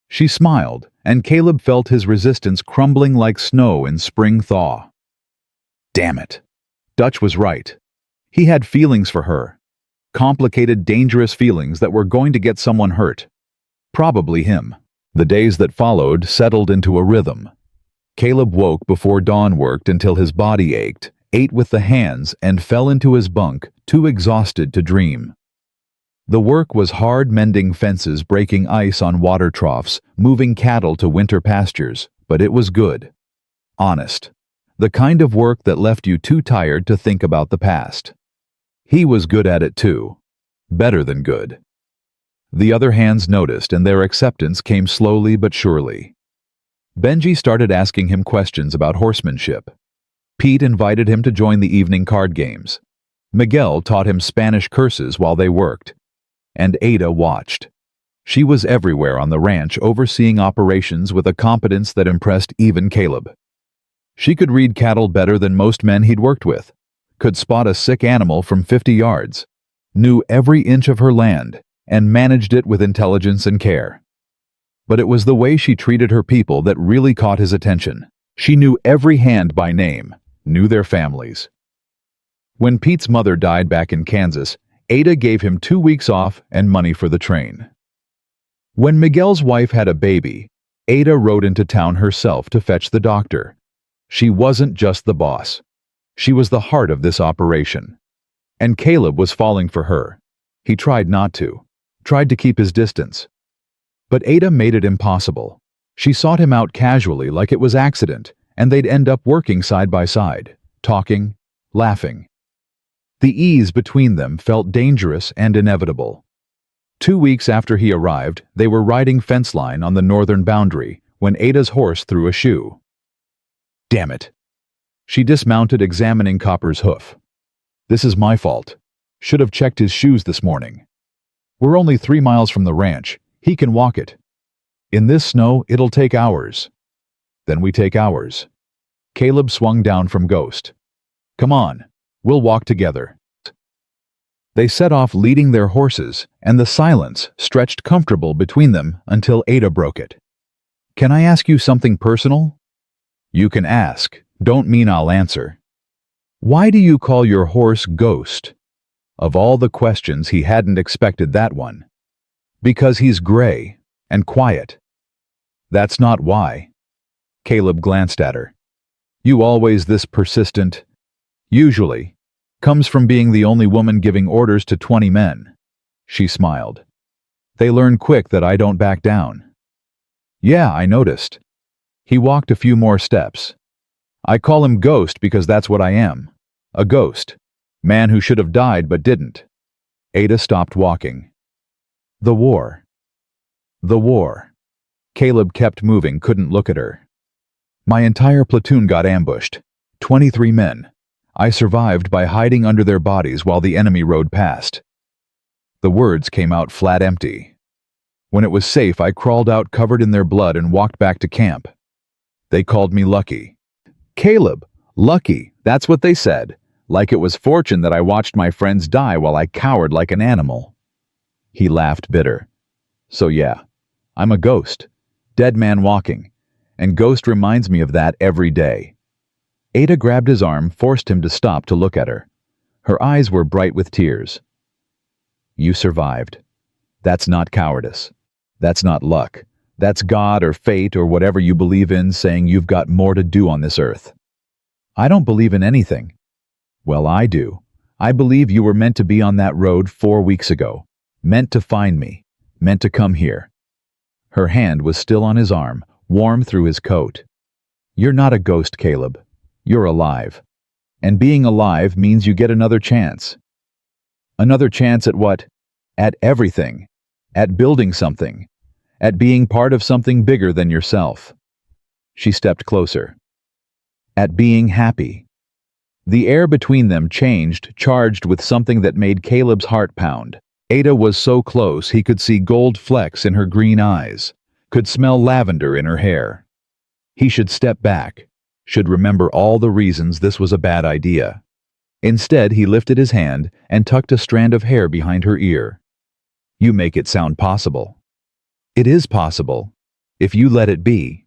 She smiled, and Caleb felt his resistance crumbling like snow in spring thaw. Damn it. Dutch was right. He had feelings for her. Complicated, dangerous feelings that were going to get someone hurt. Probably him. The days that followed settled into a rhythm. Caleb woke before dawn worked until his body ached, ate with the hands, and fell into his bunk, too exhausted to dream. The work was hard, mending fences, breaking ice on water troughs, moving cattle to winter pastures, but it was good. Honest. The kind of work that left you too tired to think about the past. He was good at it too. Better than good. The other hands noticed, and their acceptance came slowly but surely. Benji started asking him questions about horsemanship. Pete invited him to join the evening card games. Miguel taught him Spanish curses while they worked. And Ada watched. She was everywhere on the ranch, overseeing operations with a competence that impressed even Caleb. She could read cattle better than most men he'd worked with, could spot a sick animal from 50 yards, knew every inch of her land, and managed it with intelligence and care. But it was the way she treated her people that really caught his attention. She knew every hand by name, knew their families. When Pete's mother died back in Kansas, Ada gave him 2 weeks off and money for the train. When Miguel's wife had a baby, Ada rode into town herself to fetch the doctor. She wasn't just the boss. She was the heart of this operation. And Caleb was falling for her. He tried not to, tried to keep his distance. But Ada made it impossible. She sought him out casually like it was accident, and they'd end up working side by side, talking, laughing. The ease between them felt dangerous and inevitable. 2 weeks after he arrived, they were riding fence line on the northern boundary when Ada's horse threw a shoe. Damn it. She dismounted, examining Copper's hoof. This is my fault. Should have checked his shoes this morning. We're only 3 miles from the ranch. He can walk it. In this snow, it'll take hours. Then we take hours. Caleb swung down from Ghost. Come on, we'll walk together. They set off leading their horses, and the silence stretched comfortable between them until Ada broke it. Can I ask you something personal? You can ask. Don't mean I'll answer. Why do you call your horse Ghost? Of all the questions, he hadn't expected that one. Because he's gray and quiet. That's not why. Caleb glanced at her. You always this persistent? Usually. Comes from being the only woman giving orders to 20 men. She smiled. They learn quick that I don't back down. Yeah, I noticed. He walked a few more steps. I call him Ghost because that's what I am. A ghost. Man who should have died but didn't. Ada stopped walking. The war. The war. Caleb kept moving, couldn't look at her. My entire platoon got ambushed. 23 men. I survived by hiding under their bodies while the enemy rode past. The words came out flat empty. When it was safe, I crawled out covered in their blood and walked back to camp. They called me lucky. Caleb, lucky, that's what they said. Like it was fortune that I watched my friends die while I cowered like an animal. He laughed bitter. So yeah, I'm a ghost. Dead man walking. And Ghost reminds me of that every day. Ada grabbed his arm, forced him to stop to look at her. Her eyes were bright with tears. You survived. That's not cowardice. That's not luck. That's God or fate or whatever you believe in saying you've got more to do on this earth. I don't believe in anything. Well, I do. I believe you were meant to be on that road 4 weeks ago. Meant to find me. Meant to come here. Her hand was still on his arm, warm through his coat. You're not a ghost, Caleb. You're alive. And being alive means you get another chance. Another chance at what? At everything. At building something. At being part of something bigger than yourself. She stepped closer. At being happy. The air between them changed, charged with something that made Caleb's heart pound. Ada was so close he could see gold flecks in her green eyes, could smell lavender in her hair. He should step back, should remember all the reasons this was a bad idea. Instead, he lifted his hand and tucked a strand of hair behind her ear. You make it sound possible. It is possible, if you let it be.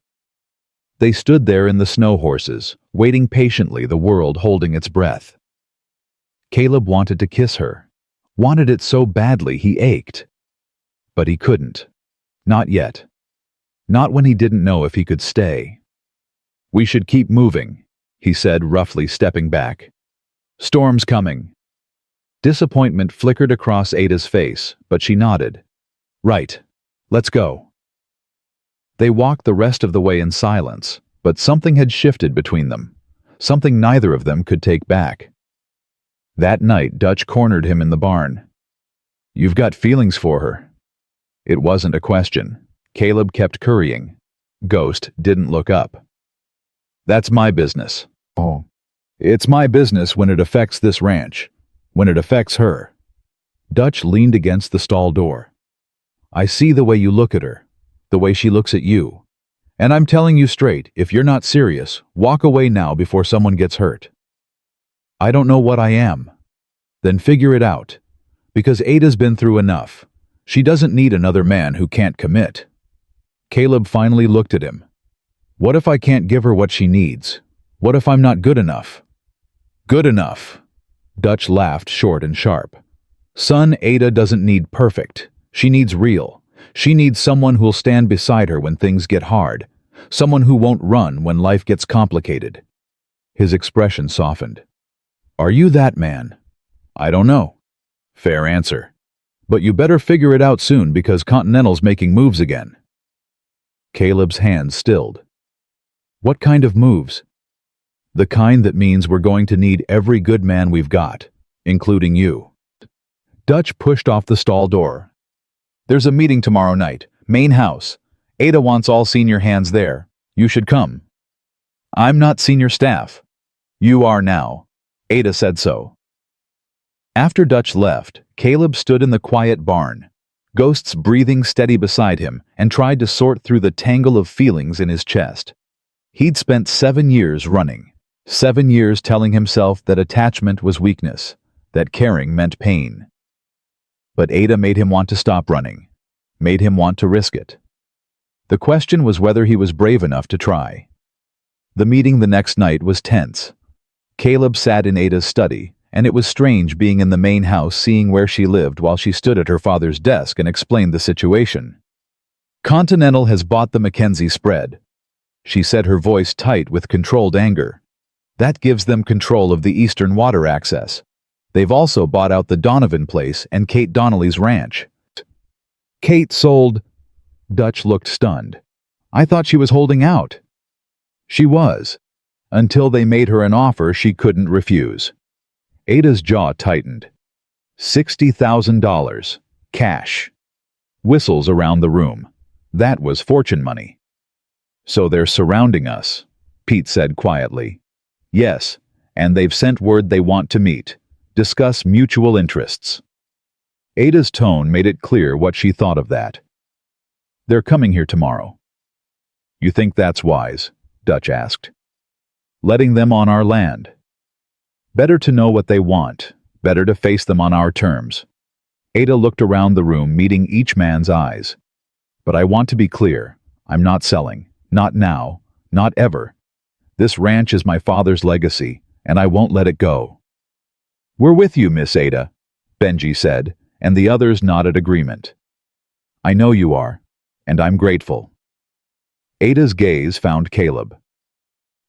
They stood there in the snow horses, waiting patiently, the world holding its breath. Caleb wanted to kiss her, wanted it so badly he ached. But he couldn't. Not yet. Not when he didn't know if he could stay. We should keep moving, he said, roughly stepping back. Storm's coming. Disappointment flickered across Ada's face, but she nodded. Right. Let's go. They walked the rest of the way in silence, but something had shifted between them, something neither of them could take back. That night, Dutch cornered him in the barn. You've got feelings for her. It wasn't a question. Caleb kept currying. Ghost didn't look up. That's my business. Oh. It's my business when it affects this ranch. When it affects her. Dutch leaned against the stall door. I see the way you look at her. The way she looks at you. And I'm telling you straight, if you're not serious, walk away now before someone gets hurt. I don't know what I am. Then figure it out. Because Ada's been through enough. She doesn't need another man who can't commit. Caleb finally looked at him. What if I can't give her what she needs? What if I'm not good enough? Good enough. Dutch laughed short and sharp. Son, Ada doesn't need perfect. She needs real. She needs someone who'll stand beside her when things get hard. Someone who won't run when life gets complicated. His expression softened. Are you that man? I don't know. Fair answer. But you better figure it out soon because Continental's making moves again. Caleb's hands stilled. What kind of moves? The kind that means we're going to need every good man we've got, including you. Dutch pushed off the stall door. There's a meeting tomorrow night, main house. Ada wants all senior hands there. You should come. I'm not senior staff. You are now. Ada said so. After Dutch left, Caleb stood in the quiet barn, Ghosts breathing steady beside him, and tried to sort through the tangle of feelings in his chest. He'd spent 7 years running. 7 years telling himself that attachment was weakness, that caring meant pain. But Ada made him want to stop running, made him want to risk it. The question was whether he was brave enough to try. The meeting the next night was tense. Caleb sat in Ada's study, and it was strange being in the main house seeing where she lived while she stood at her father's desk and explained the situation. Continental has bought the Mackenzie spread. She said, her voice tight with controlled anger. That gives them control of the eastern water access. They've also bought out the Donovan place and Kate Donnelly's ranch. Kate sold... Dutch looked stunned. I thought she was holding out. She was, until they made her an offer she couldn't refuse. Ada's jaw tightened. $60,000. Cash. Whistles around the room. That was fortune money. So they're surrounding us, Pete said quietly. Yes, and they've sent word they want to meet. Discuss mutual interests. Ada's tone made it clear what she thought of that. They're coming here tomorrow. You think that's wise? Dutch asked. Letting them on our land. Better to know what they want, better to face them on our terms. Ada looked around the room, meeting each man's eyes. But I want to be clear, I'm not selling, not now, not ever. This ranch is my father's legacy, and I won't let it go. We're with you, Miss Ada, Benji said, and the others nodded agreement. I know you are, and I'm grateful. Ada's gaze found Caleb.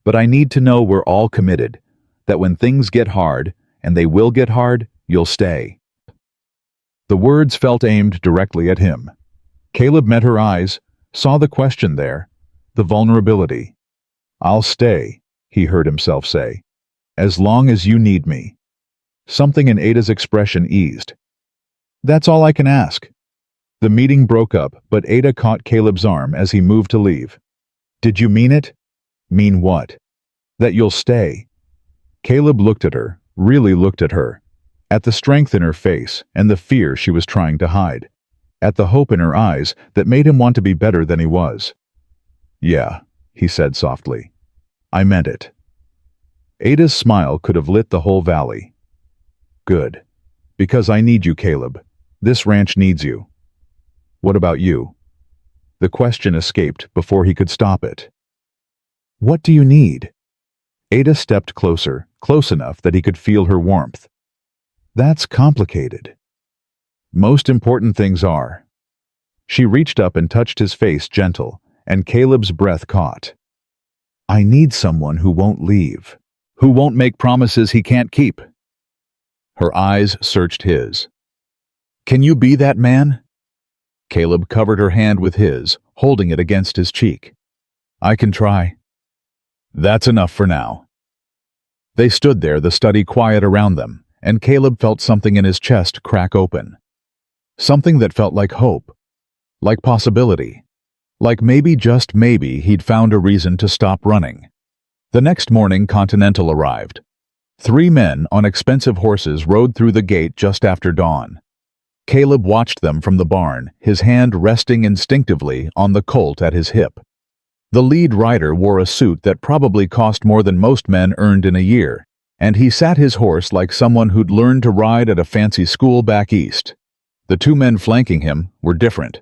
But I need to know we're all committed, that when things get hard, and they will get hard, you'll stay. The words felt aimed directly at him. Caleb met her eyes, saw the question there, the vulnerability. I'll stay, he heard himself say, as long as you need me. Something in Ada's expression eased. That's all I can ask. The meeting broke up, but Ada caught Caleb's arm as he moved to leave. Did you mean it? Mean what? That you'll stay. Caleb looked at her, really looked at her, at the strength in her face and the fear she was trying to hide, at the hope in her eyes that made him want to be better than he was. Yeah, he said softly. I meant it. Ada's smile could have lit the whole valley. Good. Because I need you, Caleb. This ranch needs you. What about you? The question escaped before he could stop it. What do you need? Ada stepped closer, close enough that he could feel her warmth. That's complicated. Most important things are. She reached up and touched his face gentle, and Caleb's breath caught. I need someone who won't leave, who won't make promises he can't keep. Her eyes searched his. Can you be that man? Caleb covered her hand with his, holding it against his cheek. I can try. That's enough for now. They stood there, the study quiet around them, and Caleb felt something in his chest crack open. Something that felt like hope, like possibility, like maybe, just maybe, he'd found a reason to stop running. The next morning, Continental arrived. 3 men on expensive horses rode through the gate just after dawn. Caleb watched them from the barn, his hand resting instinctively on the colt at his hip. The lead rider wore a suit that probably cost more than most men earned in a year, and he sat his horse like someone who'd learned to ride at a fancy school back east. The 2 men flanking him were different,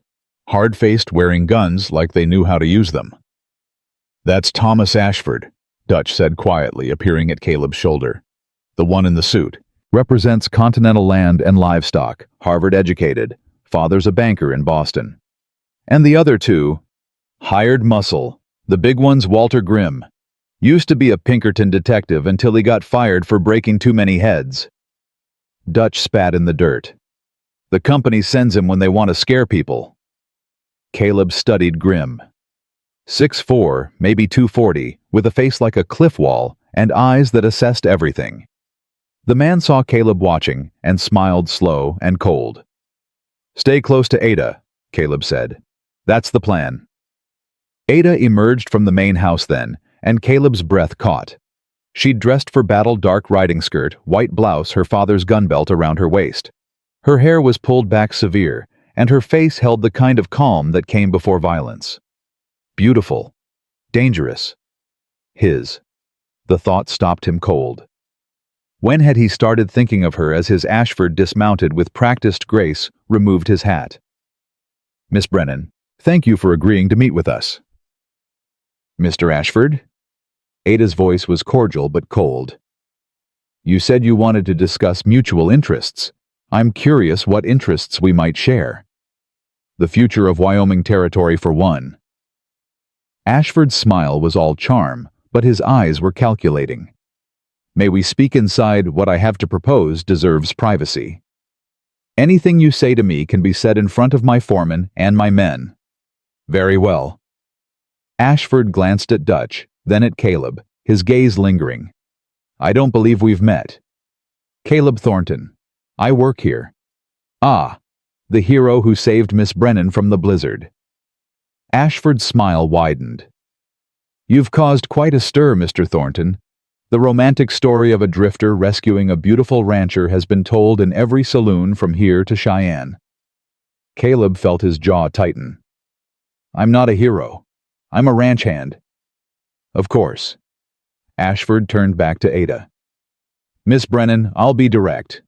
hard-faced, wearing guns like they knew how to use them. "That's Thomas Ashford," Dutch said quietly, appearing at Caleb's shoulder. "The one in the suit. Represents Continental Land and Livestock, Harvard-educated, father's a banker in Boston. And the other 2, hired muscle. The big one's Walter Grimm. Used to be a Pinkerton detective until he got fired for breaking too many heads." Dutch spat in the dirt. "The company sends him when they want to scare people." Caleb studied Grimm. 6'4", maybe 240, with a face like a cliff wall and eyes that assessed everything. The man saw Caleb watching and smiled slow and cold. "Stay close to Ada," Caleb said. "That's the plan." Ada emerged from the main house then, and Caleb's breath caught. She'd dressed for battle, dark riding skirt, white blouse, her father's gun belt around her waist. Her hair was pulled back severe, and her face held the kind of calm that came before violence. Beautiful. Dangerous. His. The thought stopped him cold. When had he started thinking of her as his Ashford, dismounted with practiced grace, removed his hat? "Miss Brennan, thank you for agreeing to meet with us." "Mr. Ashford?" Ada's voice was cordial but cold. "You said you wanted to discuss mutual interests. I'm curious what interests we might share." "The future of Wyoming Territory for one." Ashford's smile was all charm, but his eyes were calculating. "May we speak inside? What I have to propose deserves privacy. Anything you say to me can be said in front of my foreman and my men." "Very well." Ashford glanced at Dutch, then at Caleb, his gaze lingering. "I don't believe we've met." "Caleb Thornton. I work here." "Ah, the hero who saved Miss Brennan from the blizzard." Ashford's smile widened. "You've caused quite a stir, Mr. Thornton. The romantic story of a drifter rescuing a beautiful rancher has been told in every saloon from here to Cheyenne." Caleb felt his jaw tighten. "I'm not a hero. I'm a ranch hand." "Of course." Ashford turned back to Ada. "Miss Brennan, I'll be direct.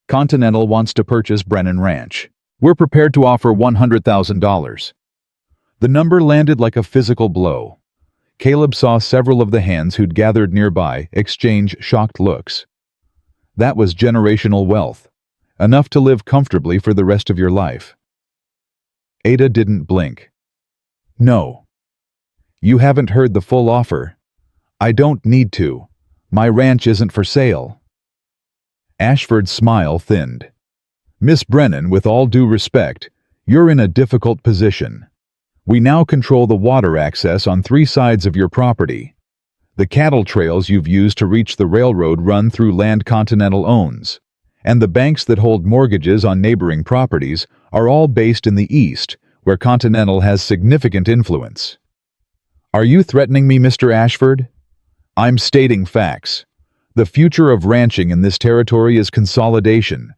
Continental wants to purchase Brennan Ranch. We're prepared to offer $100,000. The number landed like a physical blow. Caleb saw several of the hands who'd gathered nearby exchange shocked looks. That was generational wealth, enough to live comfortably for the rest of your life. Ada didn't blink. "No. You haven't heard the full offer. I don't need to. My ranch isn't for sale." Ashford's smile thinned. "Miss Brennan, with all due respect, you're in a difficult position. We now control the water access on 3 sides of your property. The cattle trails you've used to reach the railroad run through land Continental owns, and the banks that hold mortgages on neighboring properties are all based in the east, where Continental has significant influence. Are you threatening me, Mr. Ashford? I'm stating facts. The future of ranching in this territory is consolidation.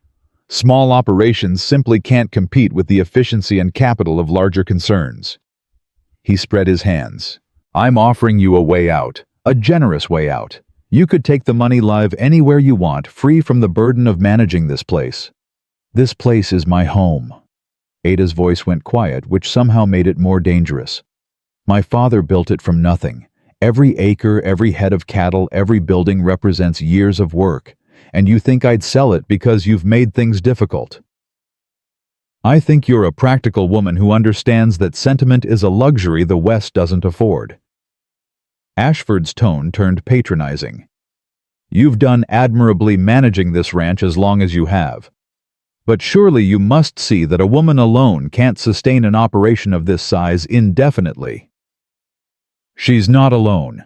Small operations simply can't compete with the efficiency and capital of larger concerns." He spread his hands. "I'm offering you a way out, a generous way out. You could take the money live anywhere you want, free from the burden of managing this place. This place is my home." Ada's voice went quiet, which somehow made it more dangerous. "My father built it from nothing. Every acre, every head of cattle, every building represents years of work. And you think I'd sell it because you've made things difficult. I think you're a practical woman who understands that sentiment is a luxury the West doesn't afford." Ashford's tone turned patronizing. "You've done admirably managing this ranch as long as you have. But surely you must see that a woman alone can't sustain an operation of this size indefinitely." "She's not alone."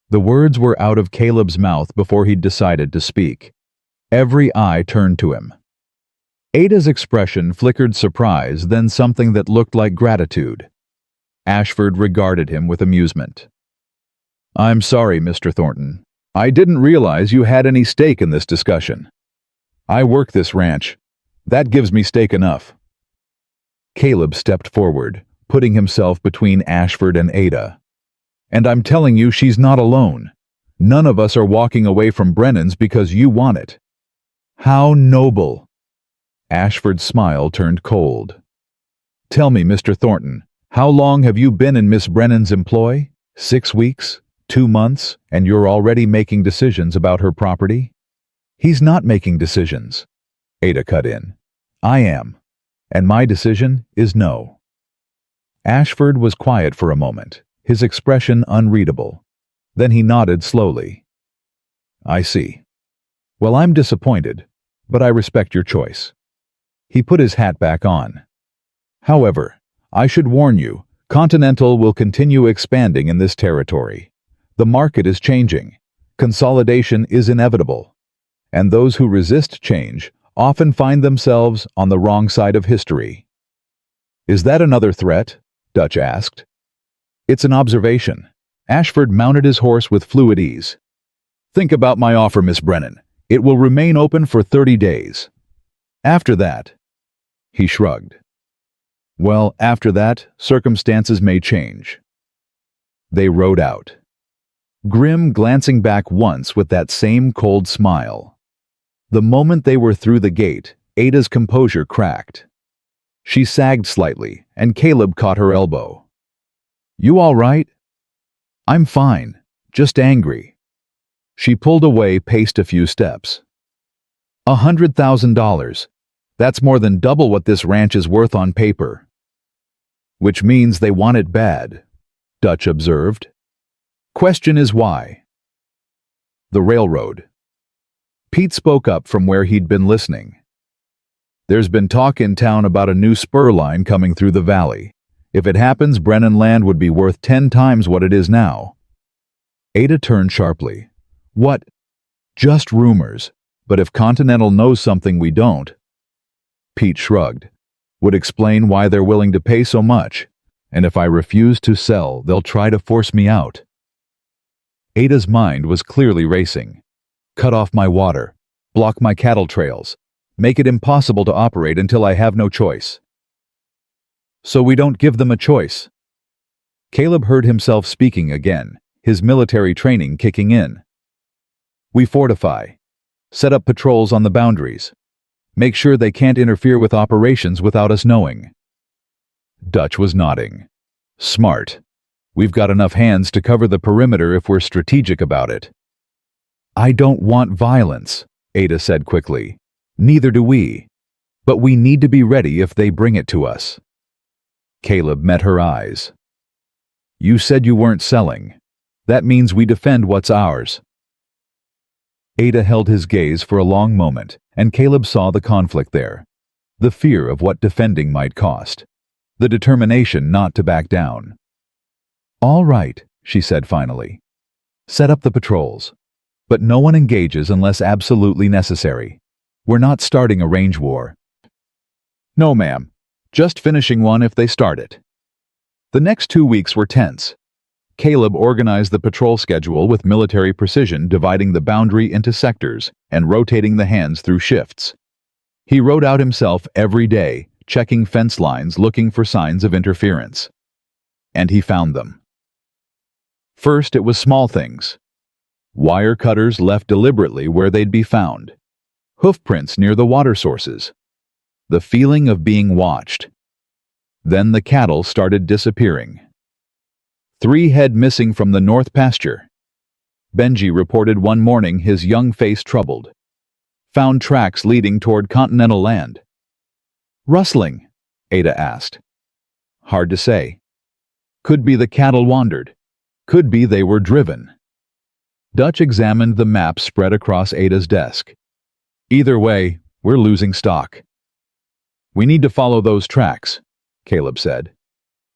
The words were out of Caleb's mouth before he'd decided to speak. Every eye turned to him. Ada's expression flickered surprise, then something that looked like gratitude. Ashford regarded him with amusement. "I'm sorry, Mr. Thornton. I didn't realize you had any stake in this discussion. I work this ranch. That gives me stake enough." Caleb stepped forward, putting himself between Ashford and Ada. "And I'm telling you, she's not alone. None of us are walking away from Brennan's because you want it." "How noble!" Ashford's smile turned cold. "Tell me, Mr. Thornton, how long have you been in Miss Brennan's employ? 6 weeks? 2 months? And you're already making decisions about her property?" "He's not making decisions," Ada cut in. "I am. And my decision is no." Ashford was quiet for a moment, his expression unreadable. Then he nodded slowly. "I see. Well, I'm disappointed, but I respect your choice." He put his hat back on. "However, I should warn you, Continental will continue expanding in this territory. The market is changing. Consolidation is inevitable. And those who resist change often find themselves on the wrong side of history." "Is that another threat?" Dutch asked. "It's an observation." Ashford mounted his horse with fluid ease. "Think about my offer, Miss Brennan. It will remain open for 30 days. After that—" He shrugged. "Well, after that, circumstances may change." They rode out. Grim glancing back once with that same cold smile. The moment they were through the gate, Ada's composure cracked. She sagged slightly, and Caleb caught her elbow. "You all right?" "I'm fine, just angry." She pulled away, paced a few steps. $100,000. That's more than double what this ranch is worth on paper." "Which means they want it bad," Dutch observed. "Question is why?" "The railroad." Pete spoke up from where he'd been listening. "There's been talk in town about a new spur line coming through the valley. If it happens, Brennan land would be worth 10 times what it is now." Ada turned sharply. "What?" "Just rumors. But if Continental knows something we don't—" Pete shrugged. "Would explain why they're willing to pay so much. And if I refuse to sell, they'll try to force me out." Ada's mind was clearly racing. Cut off my water, block my cattle trails, make it impossible to operate until I have no choice. "So we don't give them a choice." Caleb heard himself speaking again, his military training kicking in. "We fortify, set up patrols on the boundaries, make sure they can't interfere with operations without us knowing." Dutch was nodding. "Smart. We've got enough hands to cover the perimeter if we're strategic about it." "I don't want violence," Ada said quickly. "Neither do we. But we need to be ready if they bring it to us." Caleb met her eyes. "You said you weren't selling. That means we defend what's ours." Ada held his gaze for a long moment, and Caleb saw the conflict there. The fear of what defending might cost. The determination not to back down. "All right," she said finally. "Set up the patrols. But no one engages unless absolutely necessary. We're not starting a range war." "No, ma'am. Just finishing one if they start it." The next 2 weeks were tense. Caleb organized the patrol schedule with military precision, dividing the boundary into sectors and rotating the hands through shifts. He rode out himself every day, checking fence lines, looking for signs of interference. And he found them. First, it was small things. Wire cutters left deliberately where they'd be found. Hoofprints near the water sources. The feeling of being watched. Then the cattle started disappearing. 3 head missing from the north pasture. Benji reported one morning, his young face troubled. Found tracks leading toward Continental land. "Rustling?" Ada asked. "Hard to say. Could be the cattle wandered. Could be they were driven." Dutch examined the map spread across Ada's desk. "Either way, we're losing stock." "We need to follow those tracks," Caleb said.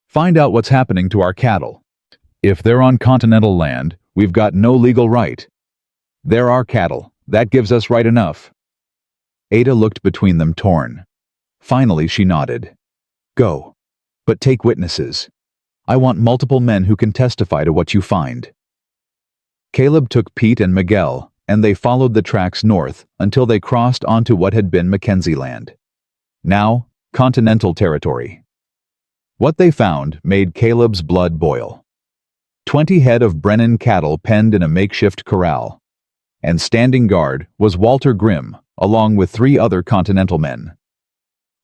"Find out what's happening to our cattle. If they're on Continental land, we've got no legal right. They're our cattle. That gives us right enough." Ada looked between them, torn. Finally, she nodded. Go. But take witnesses. I want multiple men who can testify to what you find. Caleb took Pete and Miguel, and they followed the tracks north until they crossed onto what had been Mackenzie land. Now, Continental territory. What they found made Caleb's blood boil. 20 head of Brennan cattle penned in a makeshift corral. And standing guard was Walter Grimm, along with 3 other Continental men.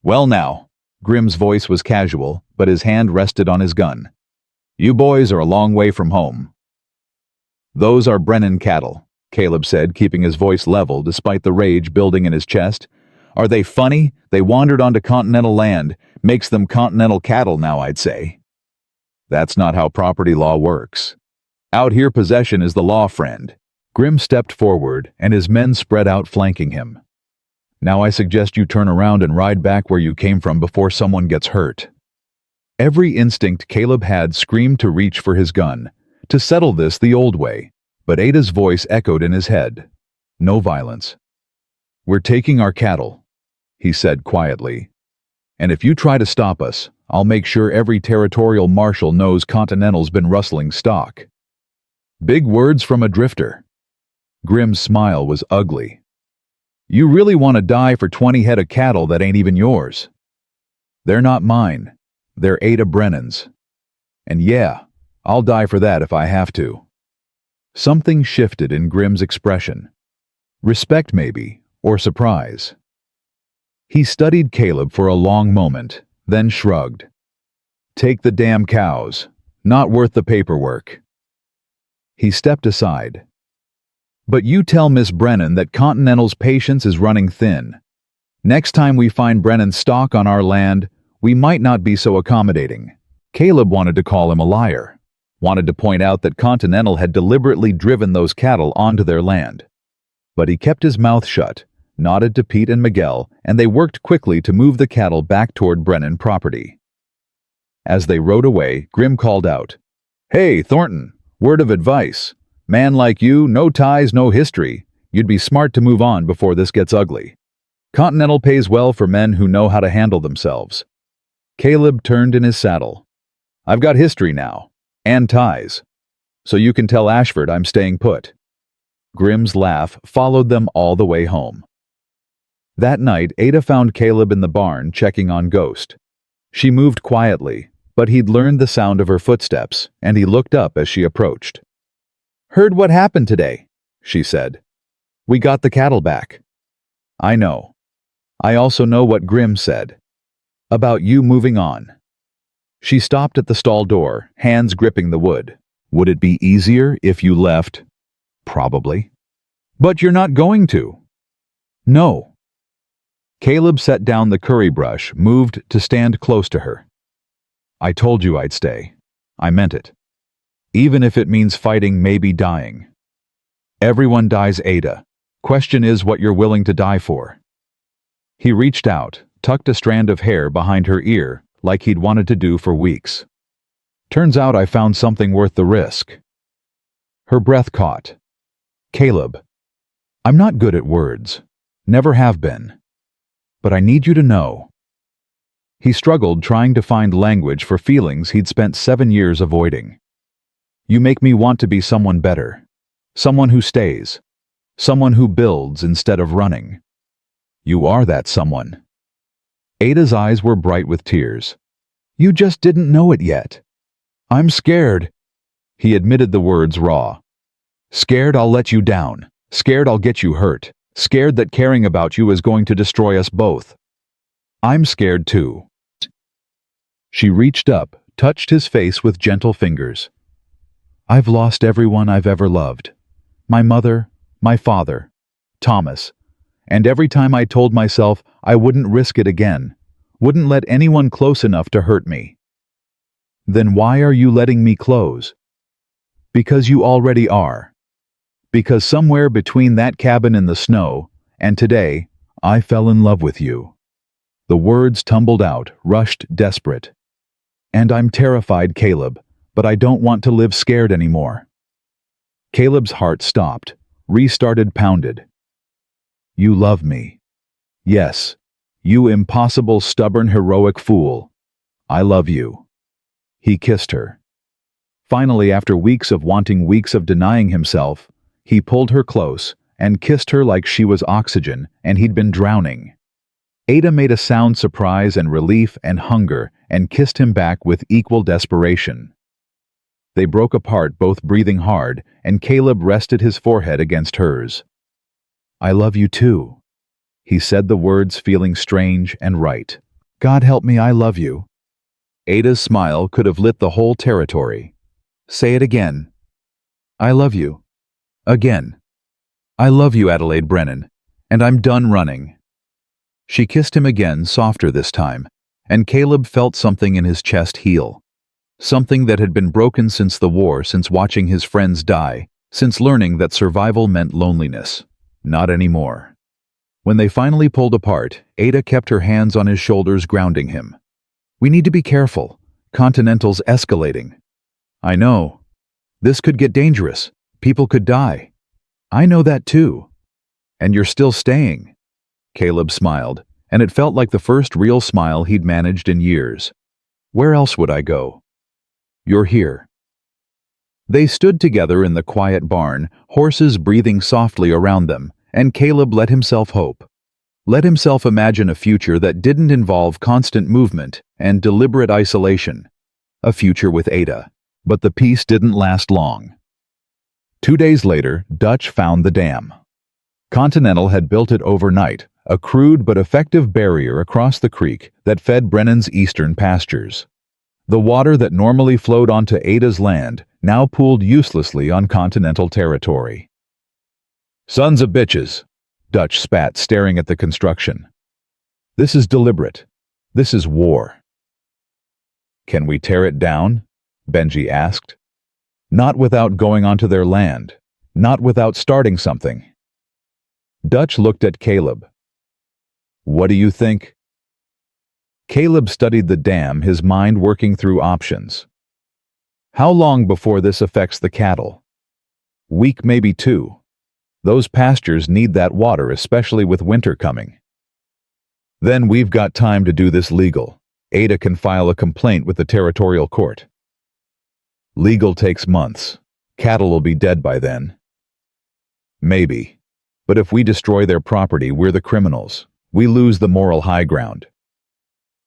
Well now, Grimm's voice was casual, but his hand rested on his gun. You boys are a long way from home. Those are Brennan cattle, Caleb said, keeping his voice level despite the rage building in his chest. Are they funny? They wandered onto Continental land. Makes them Continental cattle now, I'd say. That's not how property law works. Out here, possession is the law, friend. Grimm stepped forward, and his men spread out flanking him. Now I suggest you turn around and ride back where you came from before someone gets hurt. Every instinct Caleb had screamed to reach for his gun, to settle this the old way, but Ada's voice echoed in his head. No violence. We're taking our cattle, he said quietly. And if you try to stop us, I'll make sure every territorial marshal knows Continental's been rustling stock. Big words from a drifter. Grimm's smile was ugly. You really want to die for 20 head of cattle that ain't even yours? They're not mine. They're Ada Brennan's. And yeah, I'll die for that if I have to. Something shifted in Grimm's expression. Respect maybe, or surprise. He studied Caleb for a long moment, then shrugged. Take the damn cows. Not worth the paperwork. He stepped aside. But you tell Miss Brennan that Continental's patience is running thin. Next time we find Brennan's stock on our land, we might not be so accommodating. Caleb wanted to call him a liar, wanted to point out that Continental had deliberately driven those cattle onto their land. But he kept his mouth shut, nodded to Pete and Miguel, and they worked quickly to move the cattle back toward Brennan property. As they rode away, Grimm called out, Hey, Thornton, word of advice. Man like you, no ties, no history. You'd be smart to move on before this gets ugly. Continental pays well for men who know how to handle themselves. Caleb turned in his saddle. I've got history now, and ties. So you can tell Ashford I'm staying put. Grimm's laugh followed them all the way home. That night, Ada found Caleb in the barn checking on Ghost. She moved quietly, but he'd learned the sound of her footsteps, and he looked up as she approached. Heard what happened today, she said. We got the cattle back. I know. I also know what Grimm said. About you moving on. She stopped at the stall door, hands gripping the wood. Would it be easier if you left? Probably. But you're not going to. No. Caleb set down the curry brush, moved to stand close to her. I told you I'd stay. I meant it. Even if it means fighting, maybe dying. Everyone dies, Ada. Question is what you're willing to die for. He reached out, tucked a strand of hair behind her ear, like he'd wanted to do for weeks. Turns out I found something worth the risk. Her breath caught. Caleb, I'm not good at words. Never have been. But I need you to know. He struggled trying to find language for feelings he'd spent 7 years avoiding. You make me want to be someone better. Someone who stays. Someone who builds instead of running. You are that someone. Ada's eyes were bright with tears. You just didn't know it yet. I'm scared. He admitted the words raw. Scared I'll let you down. Scared I'll get you hurt. Scared that caring about you is going to destroy us both. I'm scared too. She reached up, touched his face with gentle fingers. I've lost everyone I've ever loved. My mother, my father, Thomas. And every time I told myself I wouldn't risk it again, wouldn't let anyone close enough to hurt me. Then why are you letting me close? Because you already are. Because somewhere between that cabin in the snow and today, I fell in love with you. The words tumbled out, rushed, desperate. And I'm terrified, Caleb, but I don't want to live scared anymore. Caleb's heart stopped, restarted, pounded. You love me. Yes, you impossible, stubborn, heroic fool. I love you. He kissed her. Finally, after weeks of wanting, weeks of denying himself, he pulled her close and kissed her like she was oxygen and he'd been drowning. Ada made a sound surprise and relief and hunger and kissed him back with equal desperation. They broke apart, both breathing hard, and Caleb rested his forehead against hers. I love you too. He said the words, feeling strange and right. God help me, I love you. Ada's smile could have lit the whole territory. Say it again. I love you. Again. I love you, Adelaide Brennan, and I'm done running. She kissed him again, softer this time, and Caleb felt something in his chest heal. Something that had been broken since the war, since watching his friends die, since learning that survival meant loneliness. Not anymore. When they finally pulled apart, Ada kept her hands on his shoulders, grounding him. We need to be careful. Continental's escalating. I know. This could get dangerous. People could die. I know that too. And you're still staying. Caleb smiled, and it felt like the first real smile he'd managed in years. Where else would I go? You're here. They stood together in the quiet barn, horses breathing softly around them, and Caleb let himself hope. Let himself imagine a future that didn't involve constant movement and deliberate isolation. A future with Ada. But the peace didn't last long. 2 days later, Dutch found the dam. Continental had built it overnight, a crude but effective barrier across the creek that fed Brennan's eastern pastures. The water that normally flowed onto Ada's land now pooled uselessly on Continental territory. Sons of bitches, Dutch spat, staring at the construction. This is deliberate. This is war. Can we tear it down? Benji asked. Not without going onto their land. Not without starting something. Dutch looked at Caleb. What do you think? Caleb studied the dam, his mind working through options. How long before this affects the cattle? Week, maybe 2. Those pastures need that water, especially with winter coming. Then we've got time to do this legal. Ada can file a complaint with the territorial court. Legal takes months. Cattle will be dead by then. Maybe. But if we destroy their property, we're the criminals. We lose the moral high ground.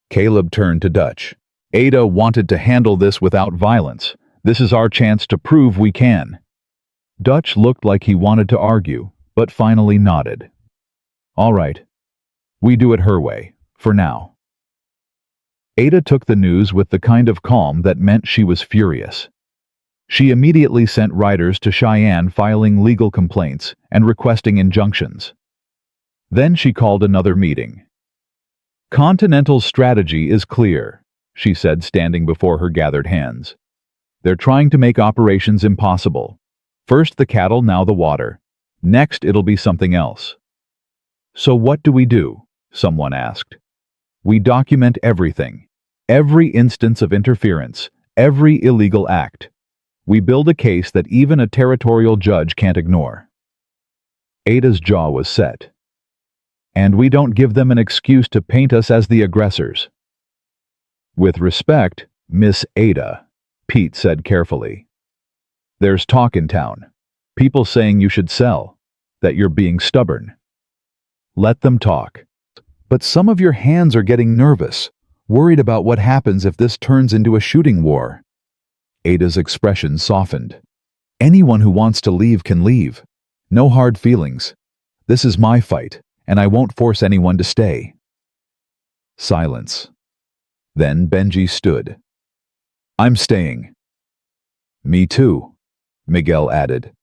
Caleb turned to Dutch. Ada wanted to handle this without violence. This is our chance to prove we can. Dutch looked like he wanted to argue, but finally nodded. All right. We do it her way, for now. Ada took the news with the kind of calm that meant she was furious. She immediately sent writers to Cheyenne filing legal complaints and requesting injunctions. Then she called another meeting. Continental's strategy is clear, she said, standing before her gathered hands. They're trying to make operations impossible. First the cattle, now the water. Next it'll be something else. So what do? Someone asked. We document everything. Every instance of interference. Every illegal act. We build a case that even a territorial judge can't ignore. Ada's jaw was set. And we don't give them an excuse to paint us as the aggressors. With respect, Miss Ada, Pete said carefully. There's talk in town. People saying you should sell, that you're being stubborn. Let them talk. But some of your hands are getting nervous, worried about what happens if this turns into a shooting war. Ada's expression softened. Anyone who wants to leave can leave. No hard feelings. This is my fight, and I won't force anyone to stay. Silence. Then Benji stood. I'm staying. Me too, Miguel added.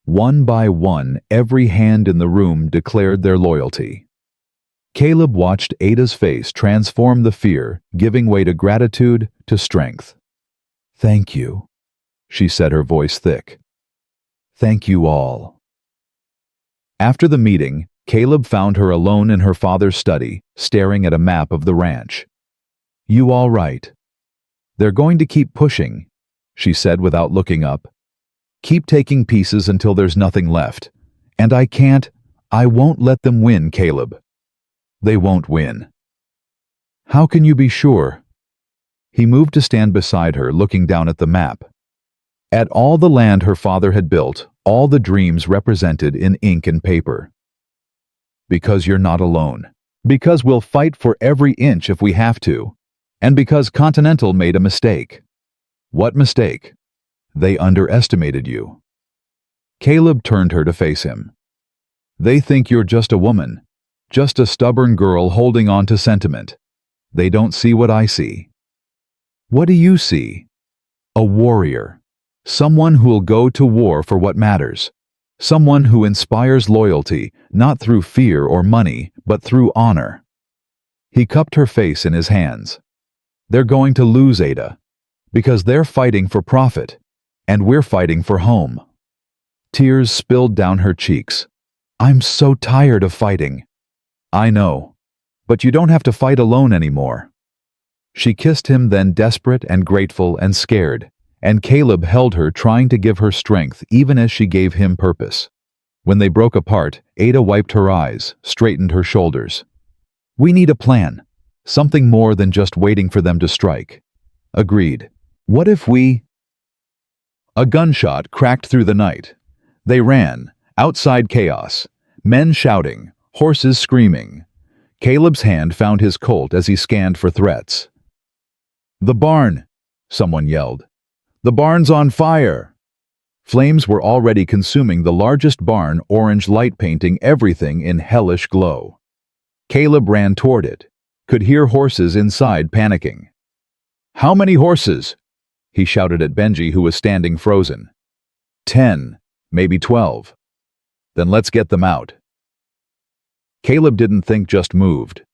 One by one, every hand in the room declared their loyalty. Caleb watched Ada's face transform the fear, giving way to gratitude, to strength. Thank you, she said, her voice thick. Thank you all. After the meeting, Caleb found her alone in her father's study, staring at a map of the ranch. You all right? They're going to keep pushing, she said without looking up. Keep taking pieces until there's nothing left. And I won't let them win, Caleb. They won't win. How can you be sure? He moved to stand beside her, looking down at the map. At all the land her father had built, all the dreams represented in ink and paper. Because you're not alone. Because we'll fight for every inch if we have to. And because Continental made a mistake. What mistake? They underestimated you. Caleb turned her to face him. They think you're just a woman, just a stubborn girl holding on to sentiment. They don't see what I see. What do you see? A warrior. Someone who'll go to war for what matters. Someone who inspires loyalty, not through fear or money, but through honor. He cupped her face in his hands. They're going to lose, Ada, because they're fighting for profit, and we're fighting for home. Tears spilled down her cheeks. I'm so tired of fighting. I know, but you don't have to fight alone anymore. She kissed him, then, desperate and grateful and scared, and Caleb held her, trying to give her strength even as she gave him purpose. When they broke apart, Ada wiped her eyes, straightened her shoulders. We need a plan. Something more than just waiting for them to strike. Agreed. What if we... A gunshot cracked through the night. They ran, outside chaos, men shouting, horses screaming. Caleb's hand found his Colt as he scanned for threats. The barn, someone yelled. The barn's on fire! Flames were already consuming the largest barn, orange light painting everything in hellish glow. Caleb ran toward it, could hear horses inside panicking. How many horses? He shouted at Benji, who was standing frozen. 10, maybe 12. Then let's get them out. Caleb didn't think, just moved.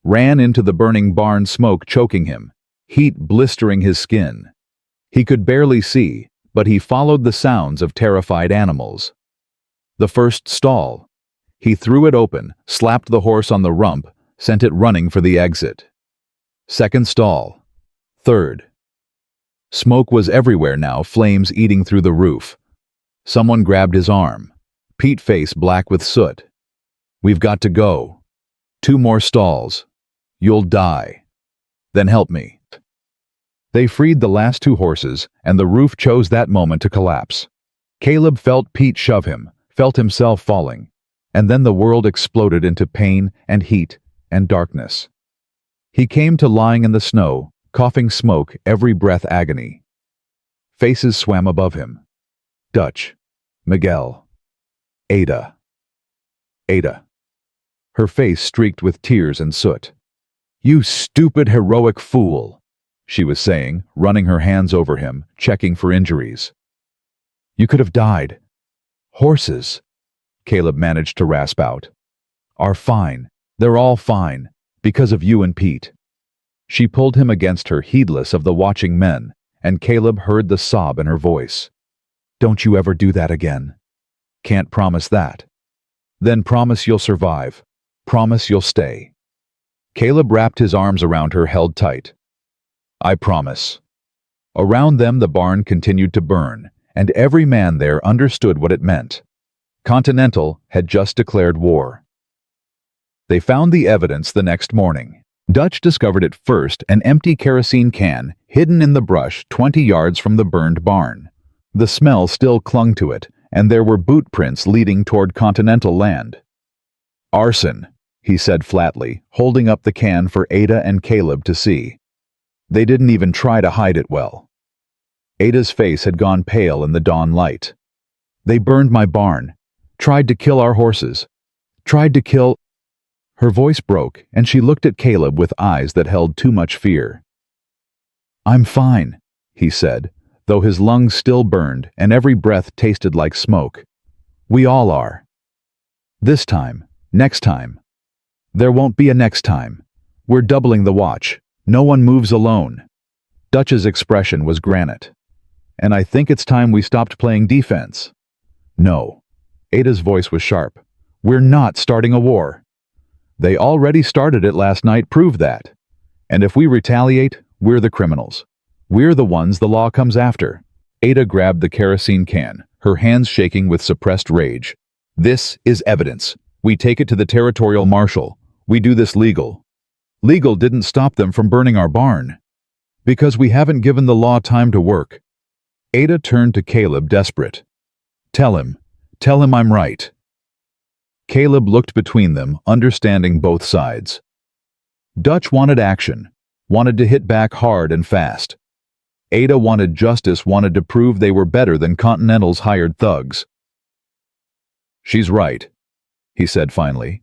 Ran into the burning barn, smoke choking him, heat blistering his skin. He could barely see, but he followed the sounds of terrified animals. The first stall. He threw it open, slapped the horse on the rump, sent it running for the exit. Second stall. Third. Smoke was everywhere now, flames eating through the roof. Someone grabbed his arm. Pete, face black with soot. We've got to go. 2 more stalls. You'll die. Then help me. They freed the last 2 horses, and the roof chose that moment to collapse. Caleb felt Pete shove him, felt himself falling, and then the world exploded into pain and heat and darkness. He came to lying in the snow, coughing smoke, every breath agony. Faces swam above him. Dutch. Miguel. Ada. Ada. Her face streaked with tears and soot. You stupid, heroic fool, she was saying, running her hands over him, checking for injuries. You could have died. Horses, Caleb managed to rasp out, are fine. They're all fine, because of you and Pete. She pulled him against her, heedless of the watching men, and Caleb heard the sob in her voice. Don't you ever do that again. Can't promise that. Then promise you'll survive. Promise you'll stay. Caleb wrapped his arms around her, held tight. I promise. Around them the barn continued to burn, and every man there understood what it meant. Continental had just declared war. They found the evidence the next morning. Dutch discovered it first, an empty kerosene can hidden in the brush 20 yards from the burned barn. The smell still clung to it, and there were boot prints leading toward Continental land. Arson, he said flatly, holding up the can for Ada and Caleb to see. They didn't even try to hide it well. Ada's face had gone pale in the dawn light. They burned my barn, tried to kill our horses, tried to kill... Her voice broke, and she looked at Caleb with eyes that held too much fear. I'm fine, he said, though his lungs still burned and every breath tasted like smoke. We all are. This time, next time. There won't be a next time. We're doubling the watch. No one moves alone. Dutch's expression was granite. And I think it's time we stopped playing defense. No. Ada's voice was sharp. We're not starting a war. They already started it last night, prove that. And if we retaliate, we're the criminals. We're the ones the law comes after. Ada grabbed the kerosene can, her hands shaking with suppressed rage. This is evidence. We take it to the territorial marshal. We do this legal. Legal didn't stop them from burning our barn. Because we haven't given the law time to work. Ada turned to Caleb, desperate. Tell him I'm right. Caleb looked between them, understanding both sides. Dutch wanted action, wanted to hit back hard and fast. Ada wanted justice, wanted to prove they were better than Continental's hired thugs. She's right, he said finally.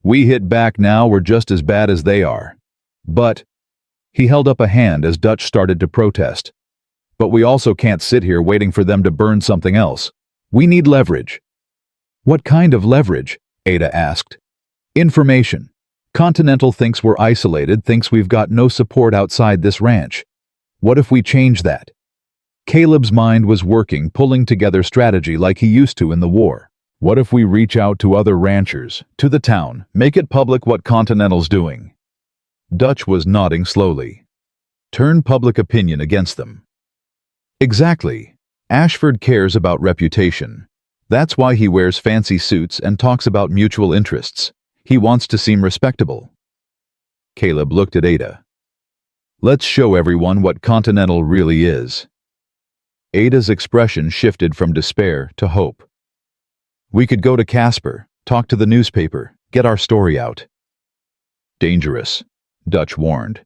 We hit back now, we're just as bad as they are. But, he held up a hand as Dutch started to protest. But we also can't sit here waiting for them to burn something else. We need leverage. What kind of leverage? Ada asked. Information. Continental thinks we're isolated, thinks we've got no support outside this ranch. What if we change that? Caleb's mind was working, pulling together strategy like he used to in the war. What if we reach out to other ranchers, to the town, make it public what Continental's doing? Dutch was nodding slowly. Turn public opinion against them. Exactly. Ashford cares about reputation. That's why he wears fancy suits and talks about mutual interests. He wants to seem respectable. Caleb looked at Ada. Let's show everyone what Continental really is. Ada's expression shifted from despair to hope. We could go to Casper, talk to the newspaper, get our story out. Dangerous, Dutch warned.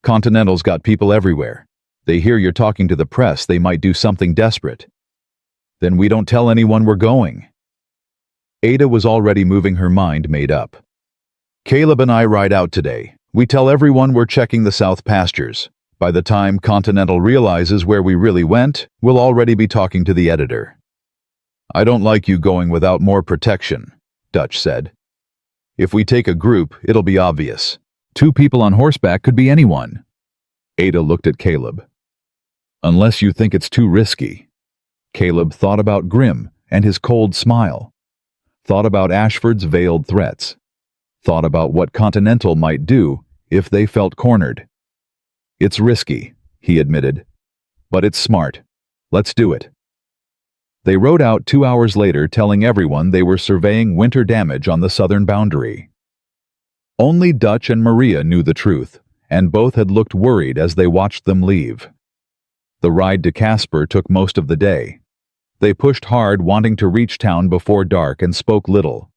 Continental's got people everywhere. They hear you're talking to the press, they might do something desperate. Then we don't tell anyone we're going. Ada was already moving, her mind made up. Caleb and I ride out today. We tell everyone we're checking the South pastures. By the time Continental realizes where we really went, we'll already be talking to the editor. I don't like you going without more protection, Dutch said. If we take a group, it'll be obvious. 2 people on horseback could be anyone. Ada looked at Caleb. Unless you think it's too risky. Caleb thought about Grimm and his cold smile. Thought about Ashford's veiled threats. Thought about what Continental might do if they felt cornered. It's risky, he admitted. But it's smart. Let's do it. They rode out 2 hours later, telling everyone they were surveying winter damage on the southern boundary. Only Dutch and Maria knew the truth, and both had looked worried as they watched them leave. The ride to Casper took most of the day. They pushed hard, wanting to reach town before dark, and spoke little.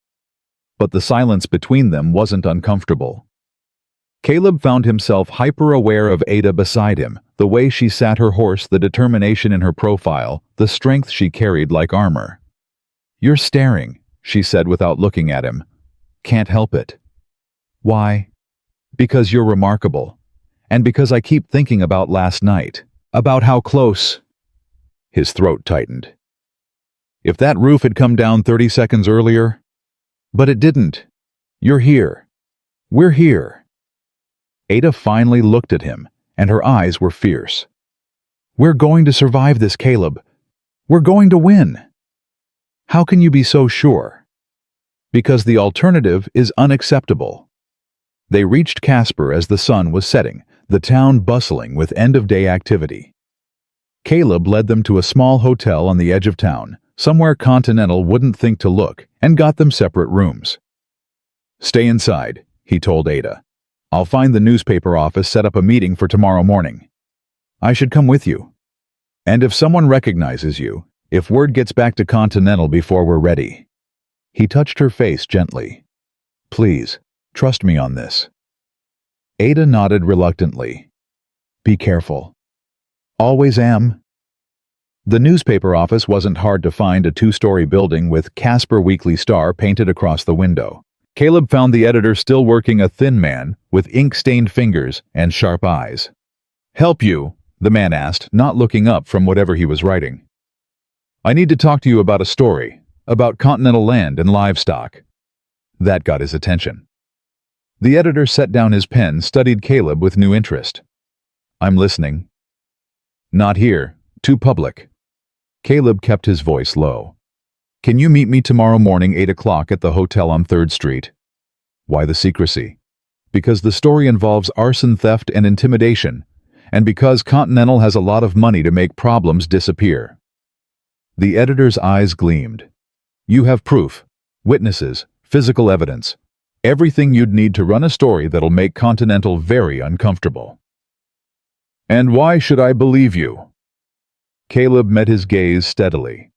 But the silence between them wasn't uncomfortable. Caleb found himself hyper-aware of Ada beside him, the way she sat her horse, the determination in her profile, the strength she carried like armor. You're staring, she said without looking at him. Can't help it. Why? Because you're remarkable. And because I keep thinking about last night. About how close. His throat tightened. If that roof had come down 30 seconds earlier. But it didn't. You're here. We're here. Ada finally looked at him, and her eyes were fierce. We're going to survive this, Caleb. We're going to win. How can you be so sure? Because the alternative is unacceptable. They reached Casper as the sun was setting, the town bustling with end-of-day activity. Caleb led them to a small hotel on the edge of town, somewhere Continental wouldn't think to look, and got them separate rooms. Stay inside, he told Ada. I'll find the newspaper office, set up a meeting for tomorrow morning. I should come with you. And if someone recognizes you, if word gets back to Continental before we're ready. He touched her face gently. Please, trust me on this. Ada nodded reluctantly. Be careful. Always am. The newspaper office wasn't hard to find, a 2-story building with Casper Weekly Star painted across the window. Caleb found the editor still working, a thin man with ink-stained fingers and sharp eyes. Help you? The man asked, not looking up from whatever he was writing. I need to talk to you about a story, about Continental land and livestock. That got his attention. The editor set down his pen, studied Caleb with new interest. I'm listening. Not here. Too public. Caleb kept his voice low. Can you meet me tomorrow morning 8 o'clock at the hotel on 3rd Street? Why the secrecy? Because the story involves arson, theft, and intimidation, and because Continental has a lot of money to make problems disappear. The editor's eyes gleamed. You have proof, witnesses, physical evidence. Everything you'd need to run a story that'll make Continental very uncomfortable. And why should I believe you? Caleb met his gaze steadily.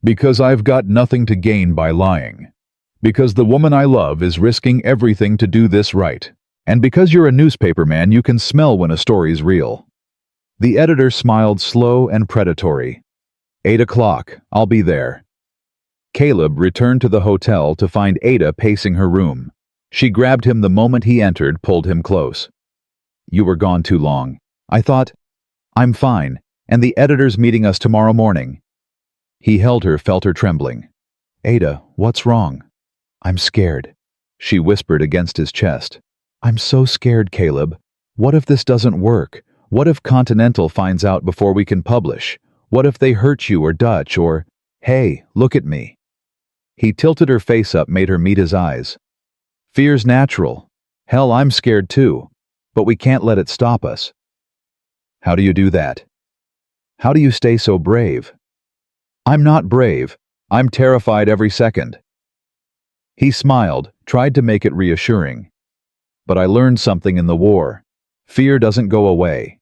Because I've got nothing to gain by lying. Because the woman I love is risking everything to do this right. And because you're a newspaper man, you can smell when a story's real. The editor smiled slow and predatory. 8 o'clock, I'll be there. Caleb returned to the hotel to find Ada pacing her room. She grabbed him the moment he entered, pulled him close. You were gone too long. I thought, I'm fine, and the editor's meeting us tomorrow morning. He held her, felt her trembling. Ada, what's wrong? I'm scared, she whispered against his chest. I'm so scared, Caleb. What if this doesn't work? What if Continental finds out before we can publish? What if they hurt you or Dutch or, hey, look at me? He tilted her face up, made her meet his eyes. Fear's natural. Hell, I'm scared too. But we can't let it stop us. How do you do that? How do you stay so brave? I'm not brave. I'm terrified every second. He smiled, tried to make it reassuring. But I learned something in the war. Fear doesn't go away.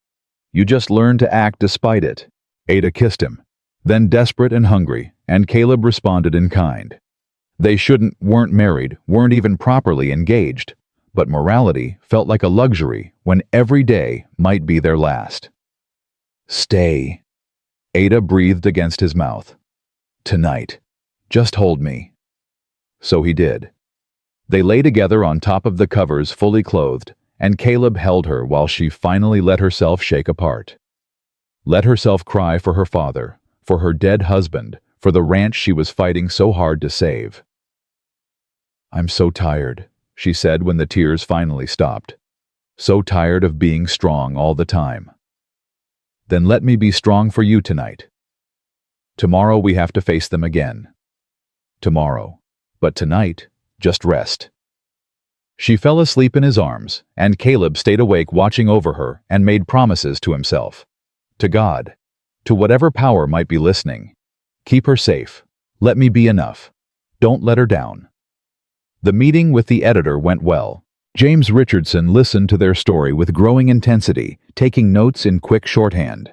You just learn to act despite it. Ada kissed him, then desperate and hungry, and Caleb responded in kind. They weren't married, weren't even properly engaged, but morality felt like a luxury when every day might be their last. Stay. Ada breathed against his mouth. Tonight. Just hold me. So he did. They lay together on top of the covers, fully clothed, and Caleb held her while she finally let herself shake apart. Let herself cry for her father, for her dead husband, for the ranch she was fighting so hard to save. I'm so tired, she said when the tears finally stopped. So tired of being strong all the time. Then let me be strong for you tonight. Tomorrow we have to face them again. Tomorrow. But tonight, just rest. She fell asleep in his arms, and Caleb stayed awake watching over her and made promises to himself. To God. To whatever power might be listening. Keep her safe. Let me be enough. Don't let her down. The meeting with the editor went well. James Richardson listened to their story with growing intensity, taking notes in quick shorthand.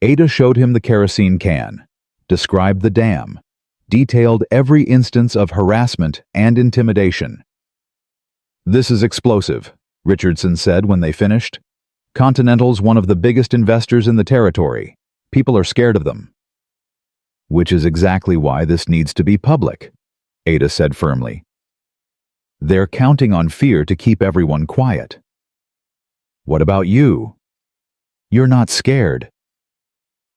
Ada showed him the kerosene can, described the dam, detailed every instance of harassment and intimidation. This is explosive, Richardson said when they finished. Continental's one of the biggest investors in the territory. People are scared of them. Which is exactly why this needs to be public, Ada said firmly. They're counting on fear to keep everyone quiet. What about you? You're not scared.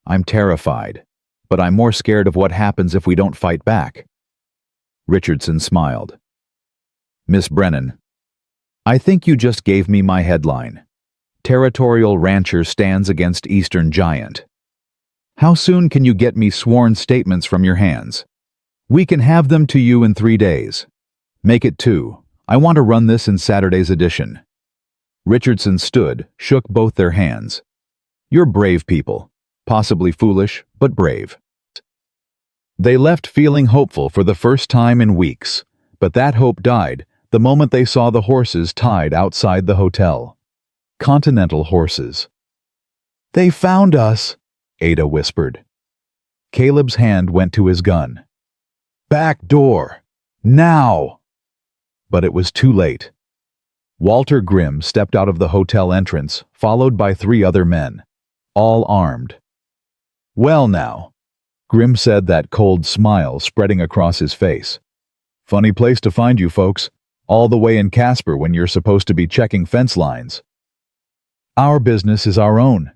I'm terrified, but I'm more scared of what happens if we don't fight back. Richardson smiled. Miss Brennan, I think you just gave me my headline. Territorial rancher stands against Eastern giant. How soon can you get me sworn statements from your hands? We can have them to you in 3 days. Make it 2. I want to run this in Saturday's edition. Richardson stood, shook both their hands. You're brave people. Possibly foolish, but brave. They left feeling hopeful for the first time in weeks, but that hope died the moment they saw the horses tied outside the hotel. Continental horses. They found us, Ada whispered. Caleb's hand went to his gun. Back door. Now! But it was too late. Walter Grimm stepped out of the hotel entrance, followed by 3 other men, all armed. Well now, Grimm said, that cold smile spreading across his face. Funny place to find you folks, all the way in Casper when you're supposed to be checking fence lines. Our business is our own,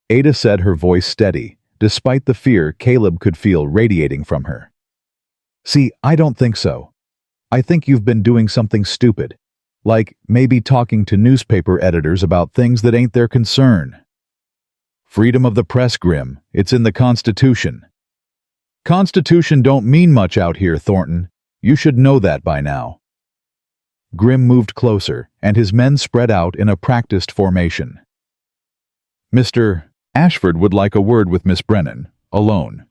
Ada said, her voice steady, despite the fear Caleb could feel radiating from her. See, I don't think so. I think you've been doing something stupid, like maybe talking to newspaper editors about things that ain't their concern. Freedom of the press, Grimm. It's in the Constitution. Constitution don't mean much out here, Thornton. You should know that by now. Grimm moved closer, and his men spread out in a practiced formation. Mr. Ashford would like a word with Miss Brennan, alone.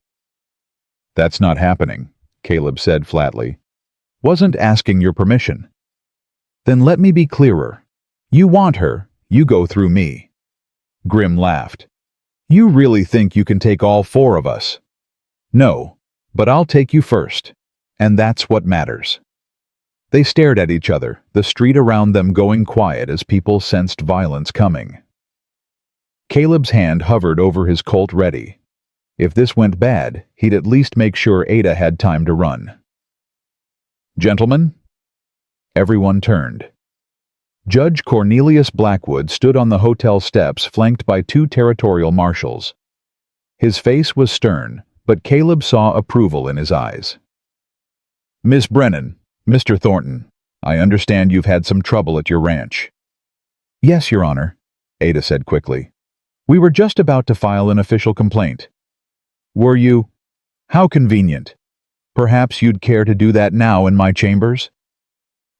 That's not happening, Caleb said flatly. Wasn't asking your permission. Then let me be clearer. You want her, you go through me. Grim laughed. You really think you can take all four of us? No, but I'll take you first. And that's what matters. They stared at each other, the street around them going quiet as people sensed violence coming. Caleb's hand hovered over his Colt ready. If this went bad, he'd at least make sure Ada had time to run. Gentlemen? Everyone turned. Judge Cornelius Blackwood stood on the hotel steps flanked by two territorial marshals. His face was stern, but Caleb saw approval in his eyes. Miss Brennan, Mr. Thornton, I understand you've had some trouble at your ranch. Yes, Your Honor, Ada said quickly. We were just about to file an official complaint. Were you? How convenient. Perhaps you'd care to do that now in my chambers?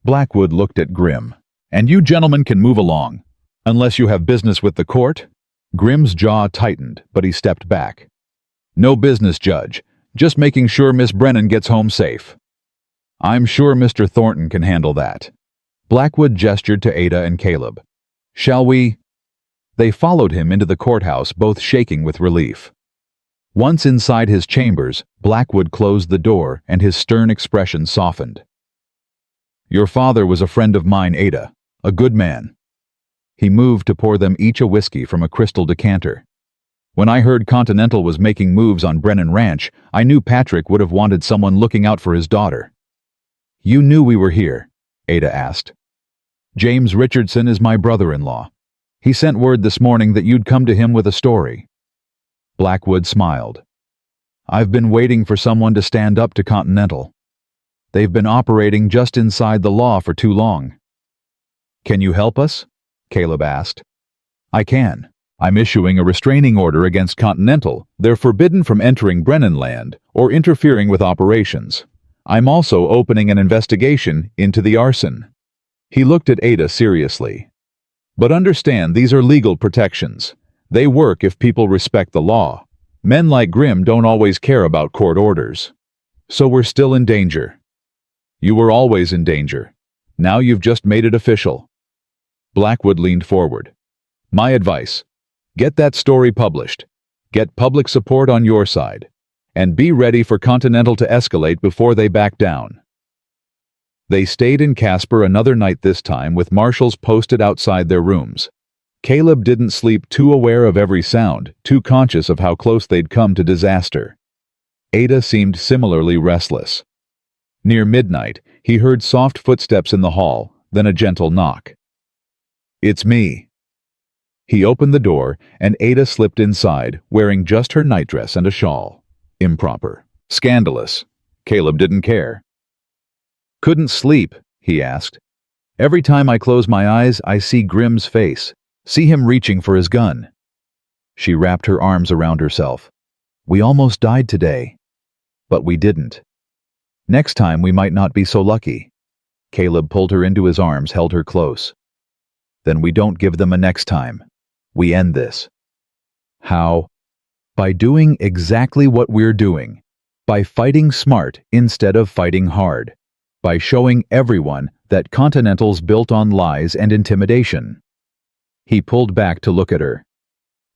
Blackwood looked at Grim. And you gentlemen can move along, unless you have business with the court? Grim's jaw tightened, but he stepped back. No business, Judge. Just making sure Miss Brennan gets home safe. I'm sure Mr. Thornton can handle that. Blackwood gestured to Ada and Caleb. Shall we? They followed him into the courthouse, both shaking with relief. Once inside his chambers, Blackwood closed the door and his stern expression softened. Your father was a friend of mine, Ada, a good man. He moved to pour them each a whiskey from a crystal decanter. When I heard Continental was making moves on Brennan Ranch, I knew Patrick would have wanted someone looking out for his daughter. You knew we were here? Ada asked. James Richardson is my brother-in-law. He sent word this morning that you'd come to him with a story. Blackwood smiled. I've been waiting for someone to stand up to Continental. They've been operating just inside the law for too long. Can you help us? Caleb asked. I can. I'm issuing a restraining order against Continental. They're forbidden from entering Brennan land or interfering with operations. I'm also opening an investigation into the arson. He looked at Ada seriously. But understand, these are legal protections. They work if people respect the law. Men like Grim don't always care about court orders. So we're still in danger. You were always in danger. Now you've just made it official. Blackwood leaned forward. My advice: get that story published. Get public support on your side. And be ready for Continental to escalate before they back down. They stayed in Casper another night, this time with marshals posted outside their rooms. Caleb didn't sleep, too aware of every sound, too conscious of how close they'd come to disaster. Ada seemed similarly restless. Near midnight, he heard soft footsteps in the hall, then a gentle knock. It's me. He opened the door, and Ada slipped inside, wearing just her nightdress and a shawl. Improper. Scandalous. Caleb didn't care. Couldn't sleep, he asked. Every time I close my eyes, I see Grim's face, see him reaching for his gun. She wrapped her arms around herself. We almost died today. But we didn't. Next time we might not be so lucky. Caleb pulled her into his arms, held her close. Then we don't give them a next time. We end this. How? By doing exactly what we're doing. By fighting smart instead of fighting hard. By showing everyone that Continental's built on lies and intimidation. He pulled back to look at her.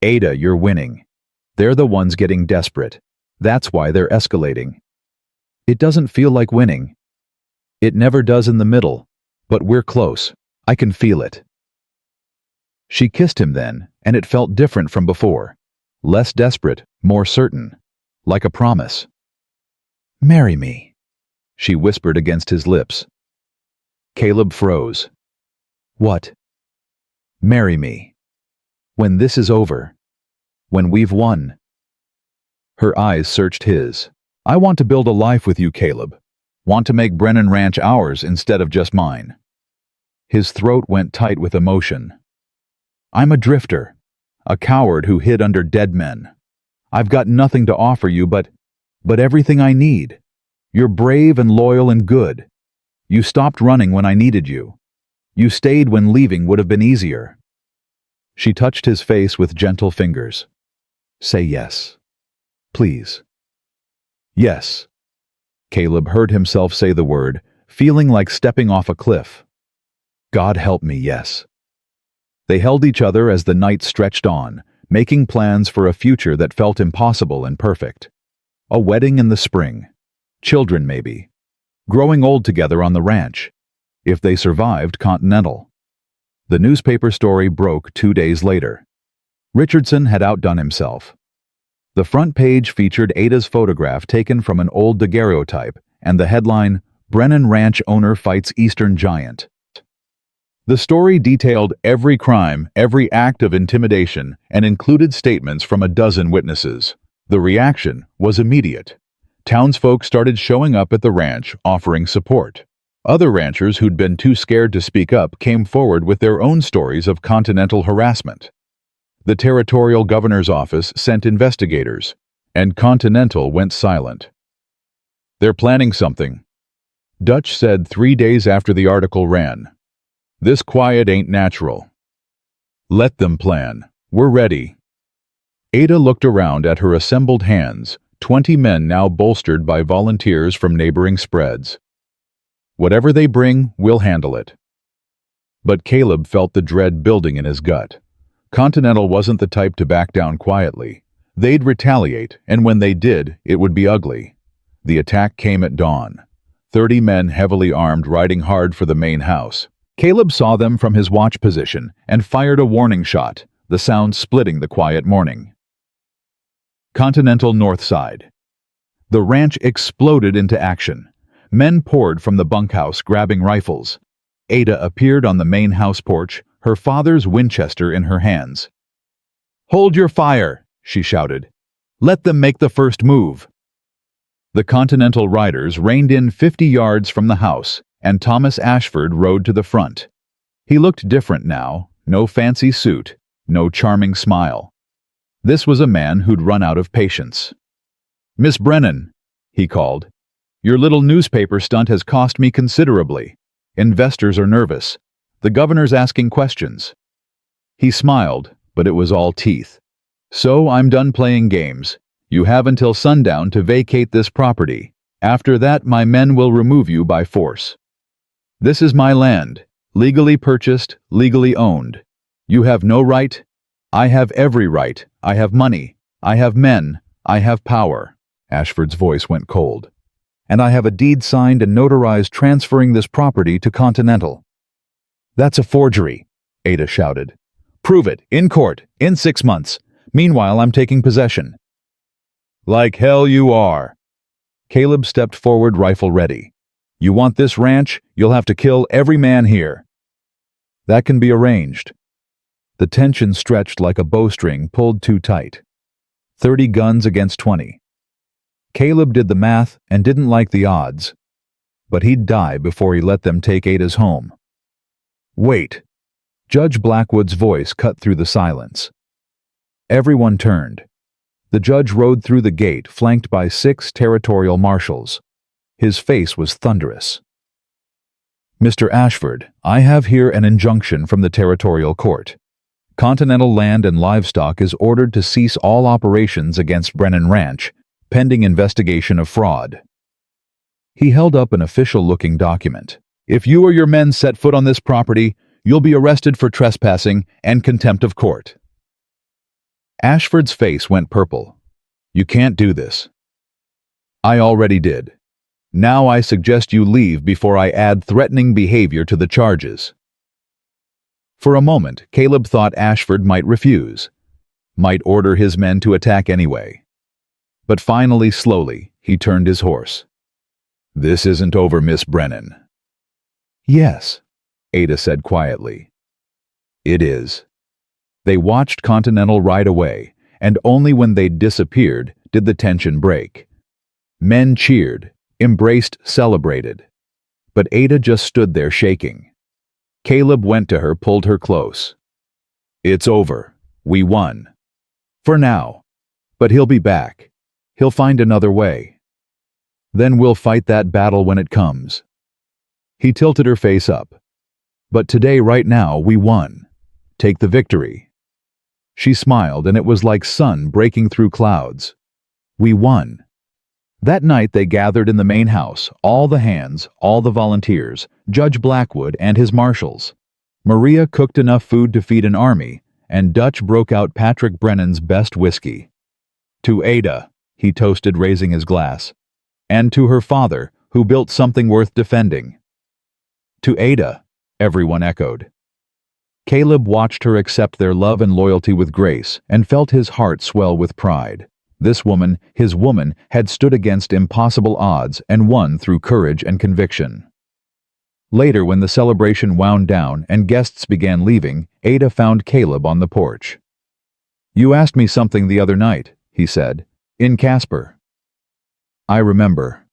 Ada, you're winning. They're the ones getting desperate. That's why they're escalating. It doesn't feel like winning. It never does in the middle, but we're close. I can feel it. She kissed him then, and it felt different from before. Less desperate, more certain. Like a promise. Marry me, she whispered against his lips. Caleb froze. What? Marry me. When this is over. When we've won. Her eyes searched his. I want to build a life with you, Caleb. Want to make Brennan Ranch ours instead of just mine. His throat went tight with emotion. I'm a drifter. A coward who hid under dead men. I've got nothing to offer you but everything I need. You're brave and loyal and good. You stopped running when I needed you. You stayed when leaving would have been easier. She touched his face with gentle fingers. Say yes. Please. Yes. Caleb heard himself say the word, feeling like stepping off a cliff. God help me, yes. They held each other as the night stretched on, making plans for a future that felt impossible and perfect. A wedding in the spring. Children, maybe. Growing old together on the ranch. If they survived Continental. The newspaper story broke 2 days later. Richardson had outdone himself. The front page featured Ada's photograph taken from an old daguerreotype, and the headline, "Brennan Ranch Owner Fights Eastern Giant." The story detailed every crime, every act of intimidation, and included statements from a dozen witnesses. The reaction was immediate. Townsfolk started showing up at the ranch, offering support. Other ranchers who'd been too scared to speak up came forward with their own stories of Continental harassment. The territorial governor's office sent investigators, and Continental went silent. "They're planning something," Dutch said 3 days after the article ran. "This quiet ain't natural. Let them plan. We're ready." Ada looked around at her assembled hands, 20 men now bolstered by volunteers from neighboring spreads. "Whatever they bring, we'll handle it." But Caleb felt the dread building in his gut. Continental wasn't the type to back down quietly. They'd retaliate, and when they did, it would be ugly. The attack came at dawn. 30 men heavily armed riding hard for the main house. Caleb saw them from his watch position and fired a warning shot, the sound splitting the quiet morning. Continental North Side. The ranch exploded into action. Men poured from the bunkhouse grabbing rifles. Ada appeared on the main house porch, her father's Winchester in her hands. "Hold your fire," she shouted. "Let them make the first move." The Continental riders reined in 50 yards from the house, and Thomas Ashford rode to the front. He looked different now, no fancy suit, no charming smile. This was a man who'd run out of patience. "Miss Brennan," he called, "your little newspaper stunt has cost me considerably. Investors are nervous. The governor's asking questions." He smiled, but it was all teeth. "So I'm done playing games. You have until sundown to vacate this property. After that, my men will remove you by force. This is my land, legally purchased, legally owned. You have no right. I have every right. I have money. I have men. I have power." Ashford's voice went cold. "And I have a deed signed and notarized transferring this property to Continental." "That's a forgery," Ada shouted. "Prove it, in court, in 6 months. Meanwhile, I'm taking possession." "Like hell you are." Caleb stepped forward, rifle ready. "You want this ranch? You'll have to kill every man here." "That can be arranged." The tension stretched like a bowstring pulled too tight. 30 guns against 20. Caleb did the math and didn't like the odds. But he'd die before he let them take Ada's home. "Wait." Judge Blackwood's voice cut through the silence. Everyone turned. The judge rode through the gate, flanked by 6 territorial marshals. His face was thunderous. "Mr. Ashford, I have here an injunction from the territorial court. Continental Land and Livestock is ordered to cease all operations against Brennan Ranch, pending investigation of fraud." He held up an official-looking document. "If you or your men set foot on this property, you'll be arrested for trespassing and contempt of court." Ashford's face went purple. "You can't do this." "I already did. Now I suggest you leave before I add threatening behavior to the charges." For a moment, Caleb thought Ashford might refuse, might order his men to attack anyway. But finally, slowly, he turned his horse. "This isn't over, Miss Brennan." "Yes," Ada said quietly. "It is." They watched Continental ride away, and only when they'd disappeared did the tension break. Men cheered, embraced, celebrated. But Ada just stood there shaking. Caleb went to her, pulled her close. "It's over. We won. For now. But he'll be back. He'll find another way. Then we'll fight that battle when it comes." He tilted her face up. "But today, right now, we won. Take the victory." She smiled, and it was like sun breaking through clouds. We won. That night they gathered in the main house, all the hands, all the volunteers, Judge Blackwood and his marshals. Maria cooked enough food to feed an army, and Dutch broke out Patrick Brennan's best whiskey. To Ada, he toasted, raising his glass. And to her father, who built something worth defending. To Ada, everyone echoed. Caleb watched her accept their love and loyalty with grace and felt his heart swell with pride. This woman, his woman, had stood against impossible odds and won through courage and conviction. Later, when the celebration wound down and guests began leaving, Ada found Caleb on the porch. "You asked me something the other night," he said, "in Casper." "I remember.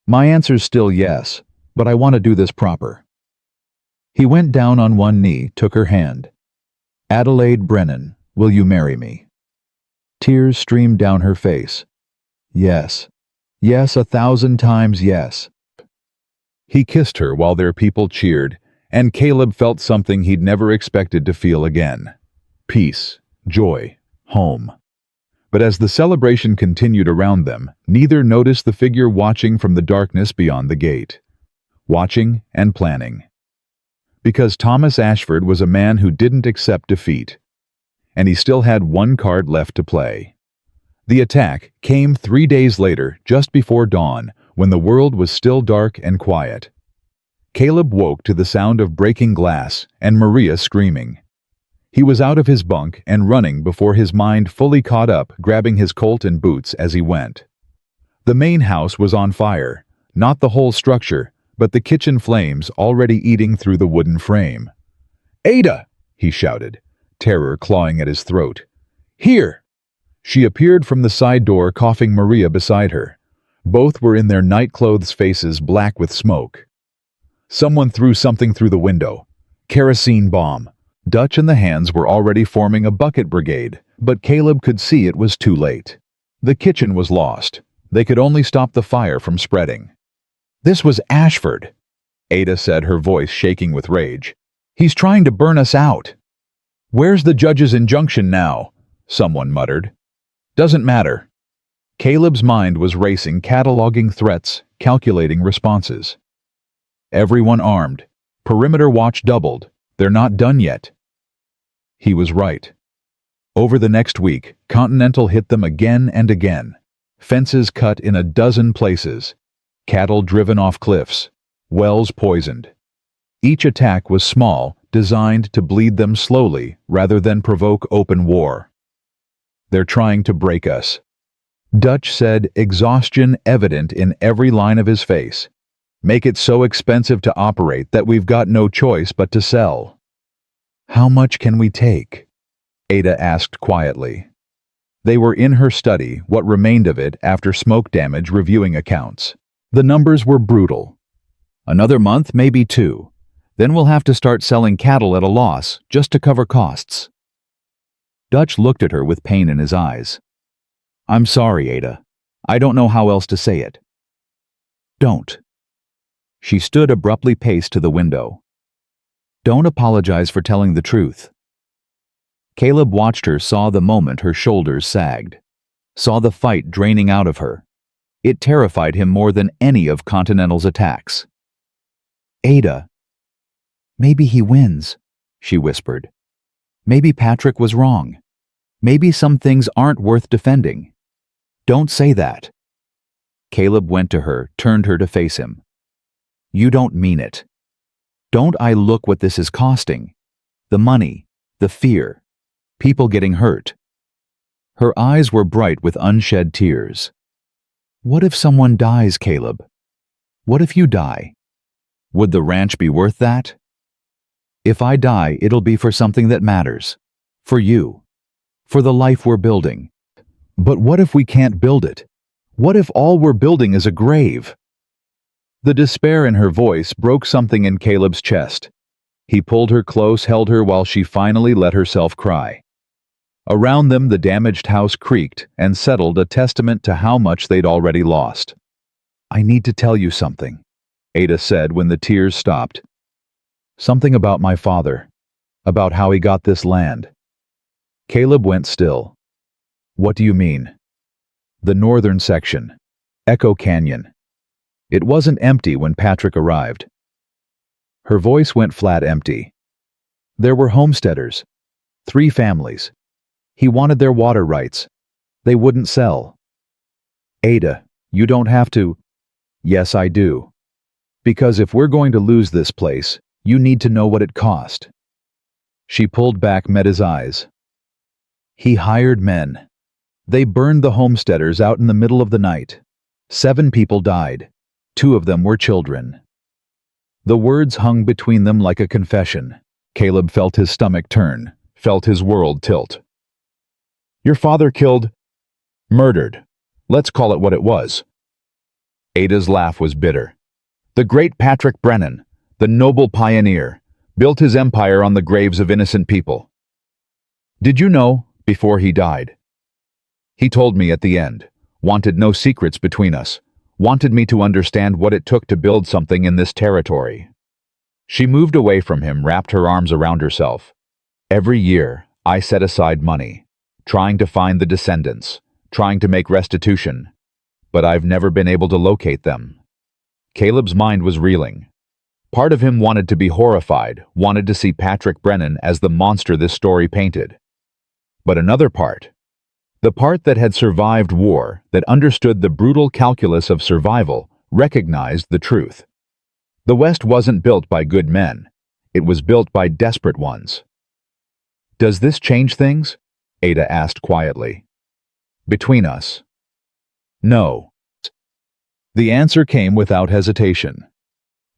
My answer's still yes, but I want to do this proper." He went down on one knee, took her hand. "Adelaide Brennan, will you marry me?" Tears streamed down her face. "Yes. Yes, 1,000 times yes." He kissed her while their people cheered, and Caleb felt something he'd never expected to feel again. Peace, joy, home. But as the celebration continued around them, neither noticed the figure watching from the darkness beyond the gate. Watching and planning. Because Thomas Ashford was a man who didn't accept defeat. And he still had one card left to play. The attack came 3 days later, just before dawn, when the world was still dark and quiet. Caleb woke to the sound of breaking glass and Maria screaming. He was out of his bunk and running before his mind fully caught up, grabbing his Colt and boots as he went. The main house was on fire, not the whole structure, but the kitchen flames already eating through the wooden frame. "Ada!" he shouted, terror clawing at his throat. "Here!" She appeared from the side door, coughing, Maria beside her. Both were in their nightclothes, faces black with smoke. Someone threw something through the window. Kerosene bomb. Dutch and the hands were already forming a bucket brigade, but Caleb could see it was too late. The kitchen was lost. They could only stop the fire from spreading. "This was Ashford," Ada said, her voice shaking with rage. "He's trying to burn us out." "Where's the judge's injunction now?" someone muttered. "Doesn't matter." Caleb's mind was racing, cataloging threats, calculating responses. Everyone armed. Perimeter watch doubled. They're not done yet. He was right. Over the next week, Continental hit them again and again. Fences cut in a dozen places. Cattle driven off cliffs. Wells poisoned. Each attack was small, designed to bleed them slowly rather than provoke open war. "They're trying to break us," Dutch said, exhaustion evident in every line of his face. "Make it so expensive to operate that we've got no choice but to sell." "How much can we take?" Ada asked quietly. They were in her study, what remained of it after smoke damage, reviewing accounts. The numbers were brutal. "Another month, maybe 2. Then we'll have to start selling cattle at a loss just to cover costs." Dutch looked at her with pain in his eyes. "I'm sorry, Ada. I don't know how else to say it." "Don't." She stood abruptly, paced to the window. "Don't apologize for telling the truth." Caleb watched her, saw the moment her shoulders sagged, saw the fight draining out of her. It terrified him more than any of Continental's attacks. "Ada, maybe he wins," she whispered. "Maybe Patrick was wrong. Maybe some things aren't worth defending. Don't say that." Caleb went to her, turned her to face him. "You don't mean it. Don't I look what this is costing? The money, the fear, people getting hurt." Her eyes were bright with unshed tears. "What if someone dies, Caleb? What if you die? Would the ranch be worth that? If I die, it'll be for something that matters. For you. For the life we're building. But what if we can't build it? What if all we're building is a grave?" The despair in her voice broke something in Caleb's chest. He pulled her close, held her while she finally let herself cry. Around them, the damaged house creaked and settled, a testament to how much they'd already lost. "I need to tell you something," Ada said when the tears stopped. "Something about my father, about how he got this land." Caleb went still. "What do you mean?" "The northern section. Echo Canyon. It wasn't empty when Patrick arrived." Her voice went flat, empty. There were homesteaders, 3 families. He wanted their water rights. They wouldn't sell. Ada, you don't have to. Yes, I do. Because if we're going to lose this place, you need to know what it cost. She pulled back, met his eyes. He hired men. They burned the homesteaders out in the middle of the night. 7 people died. 2 of them were children. The words hung between them like a confession. Caleb felt his stomach turn, felt his world tilt. Your father killed... murdered. Let's call it what it was. Ada's laugh was bitter. The great Patrick Brennan, the noble pioneer, built his empire on the graves of innocent people. Did you know, before he died? He told me at the end, wanted no secrets between us, wanted me to understand what it took to build something in this territory. She moved away from him, wrapped her arms around herself. Every year, I set aside money, trying to find the descendants, trying to make restitution, but I've never been able to locate them. Caleb's mind was reeling. Part of him wanted to be horrified, wanted to see Patrick Brennan as the monster this story painted. But another part, the part that had survived war, that understood the brutal calculus of survival, recognized the truth. The West wasn't built by good men. It was built by desperate ones. Does this change things? Ada asked quietly. Between us? No. The answer came without hesitation.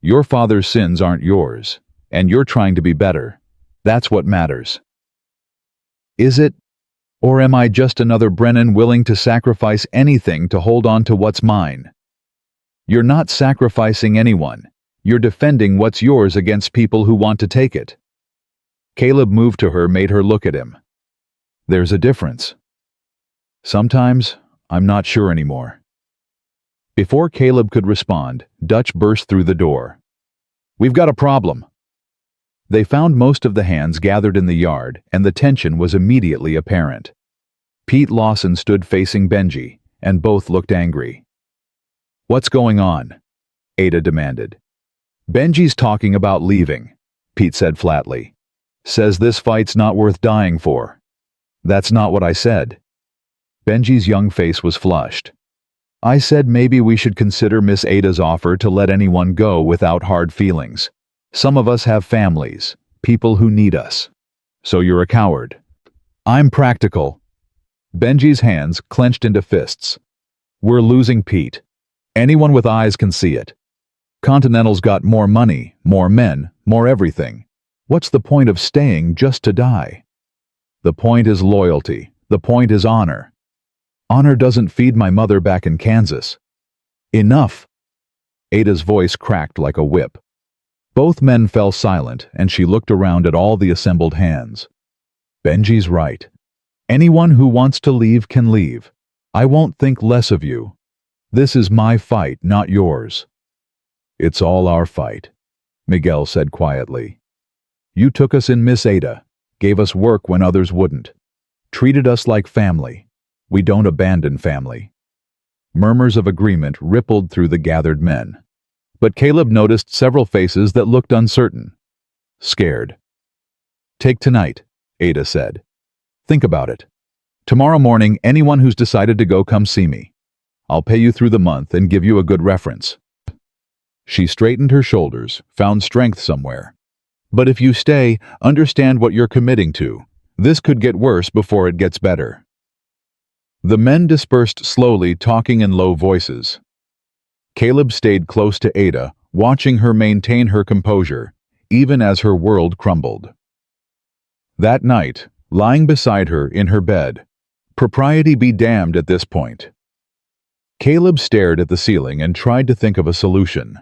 Your father's sins aren't yours, and you're trying to be better. That's what matters. Is it? Or am I just another Brennan willing to sacrifice anything to hold on to what's mine? You're not sacrificing anyone. You're defending what's yours against people who want to take it. Caleb moved to her, made her look at him. There's a difference. Sometimes, I'm not sure anymore. Before Caleb could respond, Dutch burst through the door. We've got a problem. They found most of the hands gathered in the yard, and the tension was immediately apparent. Pete Lawson stood facing Benji, and both looked angry. What's going on? Ada demanded. Benji's talking about leaving, Pete said flatly. Says this fight's not worth dying for. That's not what I said. Benji's young face was flushed. I said maybe we should consider Miss Ada's offer to let anyone go without hard feelings. Some of us have families, people who need us. So you're a coward. I'm practical. Benji's hands clenched into fists. We're losing Pete. Anyone with eyes can see it. Continental's got more money, more men, more everything. What's the point of staying just to die? The point is loyalty. The point is honor. Honor doesn't feed my mother back in Kansas. Enough. Ada's voice cracked like a whip. Both men fell silent, and she looked around at all the assembled hands. Benji's right. Anyone who wants to leave can leave. I won't think less of you. This is my fight, not yours. It's all our fight, Miguel said quietly. You took us in, Miss Ada, gave us work when others wouldn't, treated us like family. We don't abandon family. Murmurs of agreement rippled through the gathered men. But Caleb noticed several faces that looked uncertain. Scared. Take tonight, Ada said. Think about it. Tomorrow morning, anyone who's decided to go, come see me. I'll pay you through the month and give you a good reference. She straightened her shoulders, found strength somewhere. But if you stay, understand what you're committing to. This could get worse before it gets better. The men dispersed slowly, talking in low voices. Caleb stayed close to Ada, watching her maintain her composure, even as her world crumbled. That night, lying beside her in her bed, propriety be damned at this point. Caleb stared at the ceiling and tried to think of a solution.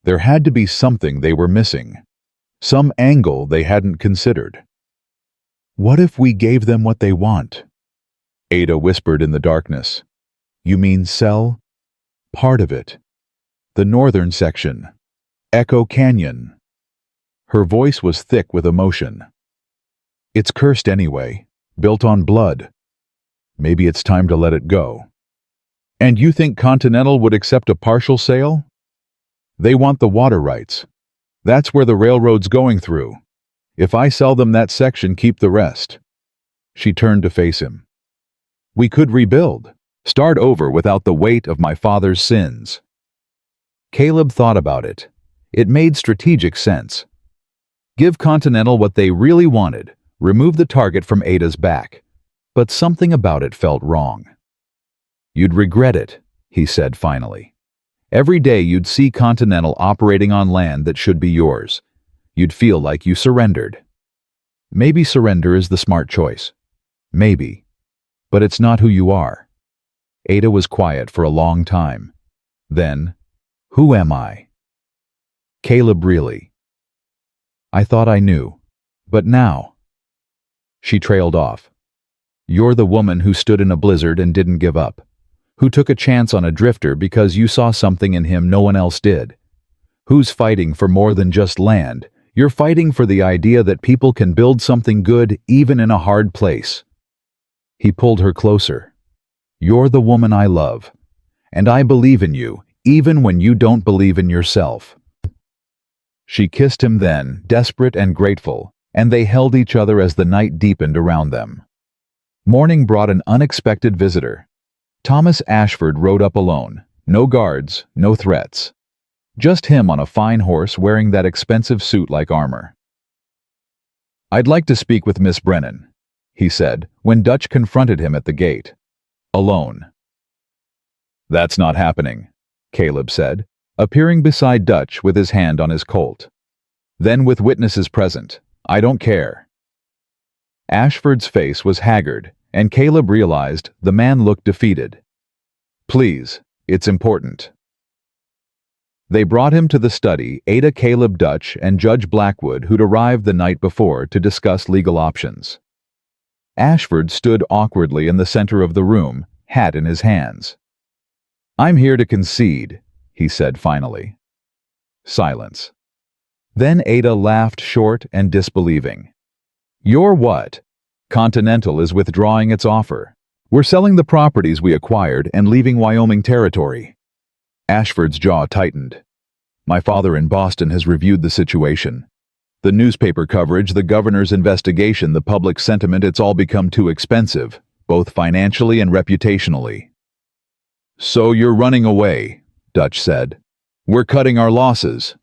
There had to be something they were missing, some angle they hadn't considered. What if we gave them what they want? Ada whispered in the darkness. You mean sell? Part of it. The northern section. Echo Canyon. Her voice was thick with emotion. It's cursed anyway, built on blood. Maybe it's time to let it go. And you think Continental would accept a partial sale? They want the water rights. That's where the railroad's going through. If I sell them that section, keep the rest. She turned to face him. We could rebuild. Start over without the weight of my father's sins. Caleb thought about it. It made strategic sense. Give Continental what they really wanted, remove the target from Ada's back. But something about it felt wrong. You'd regret it, he said finally. Every day you'd see Continental operating on land that should be yours. You'd feel like you surrendered. Maybe surrender is the smart choice. Maybe. But it's not who you are. Ada was quiet for a long time. Then, who am I? Caleb, really. I thought I knew. But now. She trailed off. You're the woman who stood in a blizzard and didn't give up. Who took a chance on a drifter because you saw something in him no one else did. Who's fighting for more than just land? You're fighting for the idea that people can build something good even in a hard place. He pulled her closer. You're the woman I love. And I believe in you, even when you don't believe in yourself. She kissed him then, desperate and grateful, and they held each other as the night deepened around them. Morning brought an unexpected visitor. Thomas Ashford rode up alone. No guards, no threats. Just him on a fine horse wearing that expensive suit like armor. I'd like to speak with Miss Brennan, he said, when Dutch confronted him at the gate. Alone. That's not happening, Caleb said, appearing beside Dutch with his hand on his colt. Then with witnesses present, I don't care. Ashford's face was haggard, and Caleb realized the man looked defeated. Please, it's important. They brought him to the study, Ada, Caleb, Dutch, and Judge Blackwood, who'd arrived the night before to discuss legal options. Ashford stood awkwardly in the center of the room, hat in his hands. I'm here to concede, he said finally. Silence. Then Ada laughed short and disbelieving. You're what? Continental is withdrawing its offer. We're selling the properties we acquired and leaving Wyoming territory. Ashford's jaw tightened. My father in Boston has reviewed the situation. The newspaper coverage, the governor's investigation, the public sentiment, it's all become too expensive, both financially and reputationally. So you're running away, Dutch said. We're cutting our losses.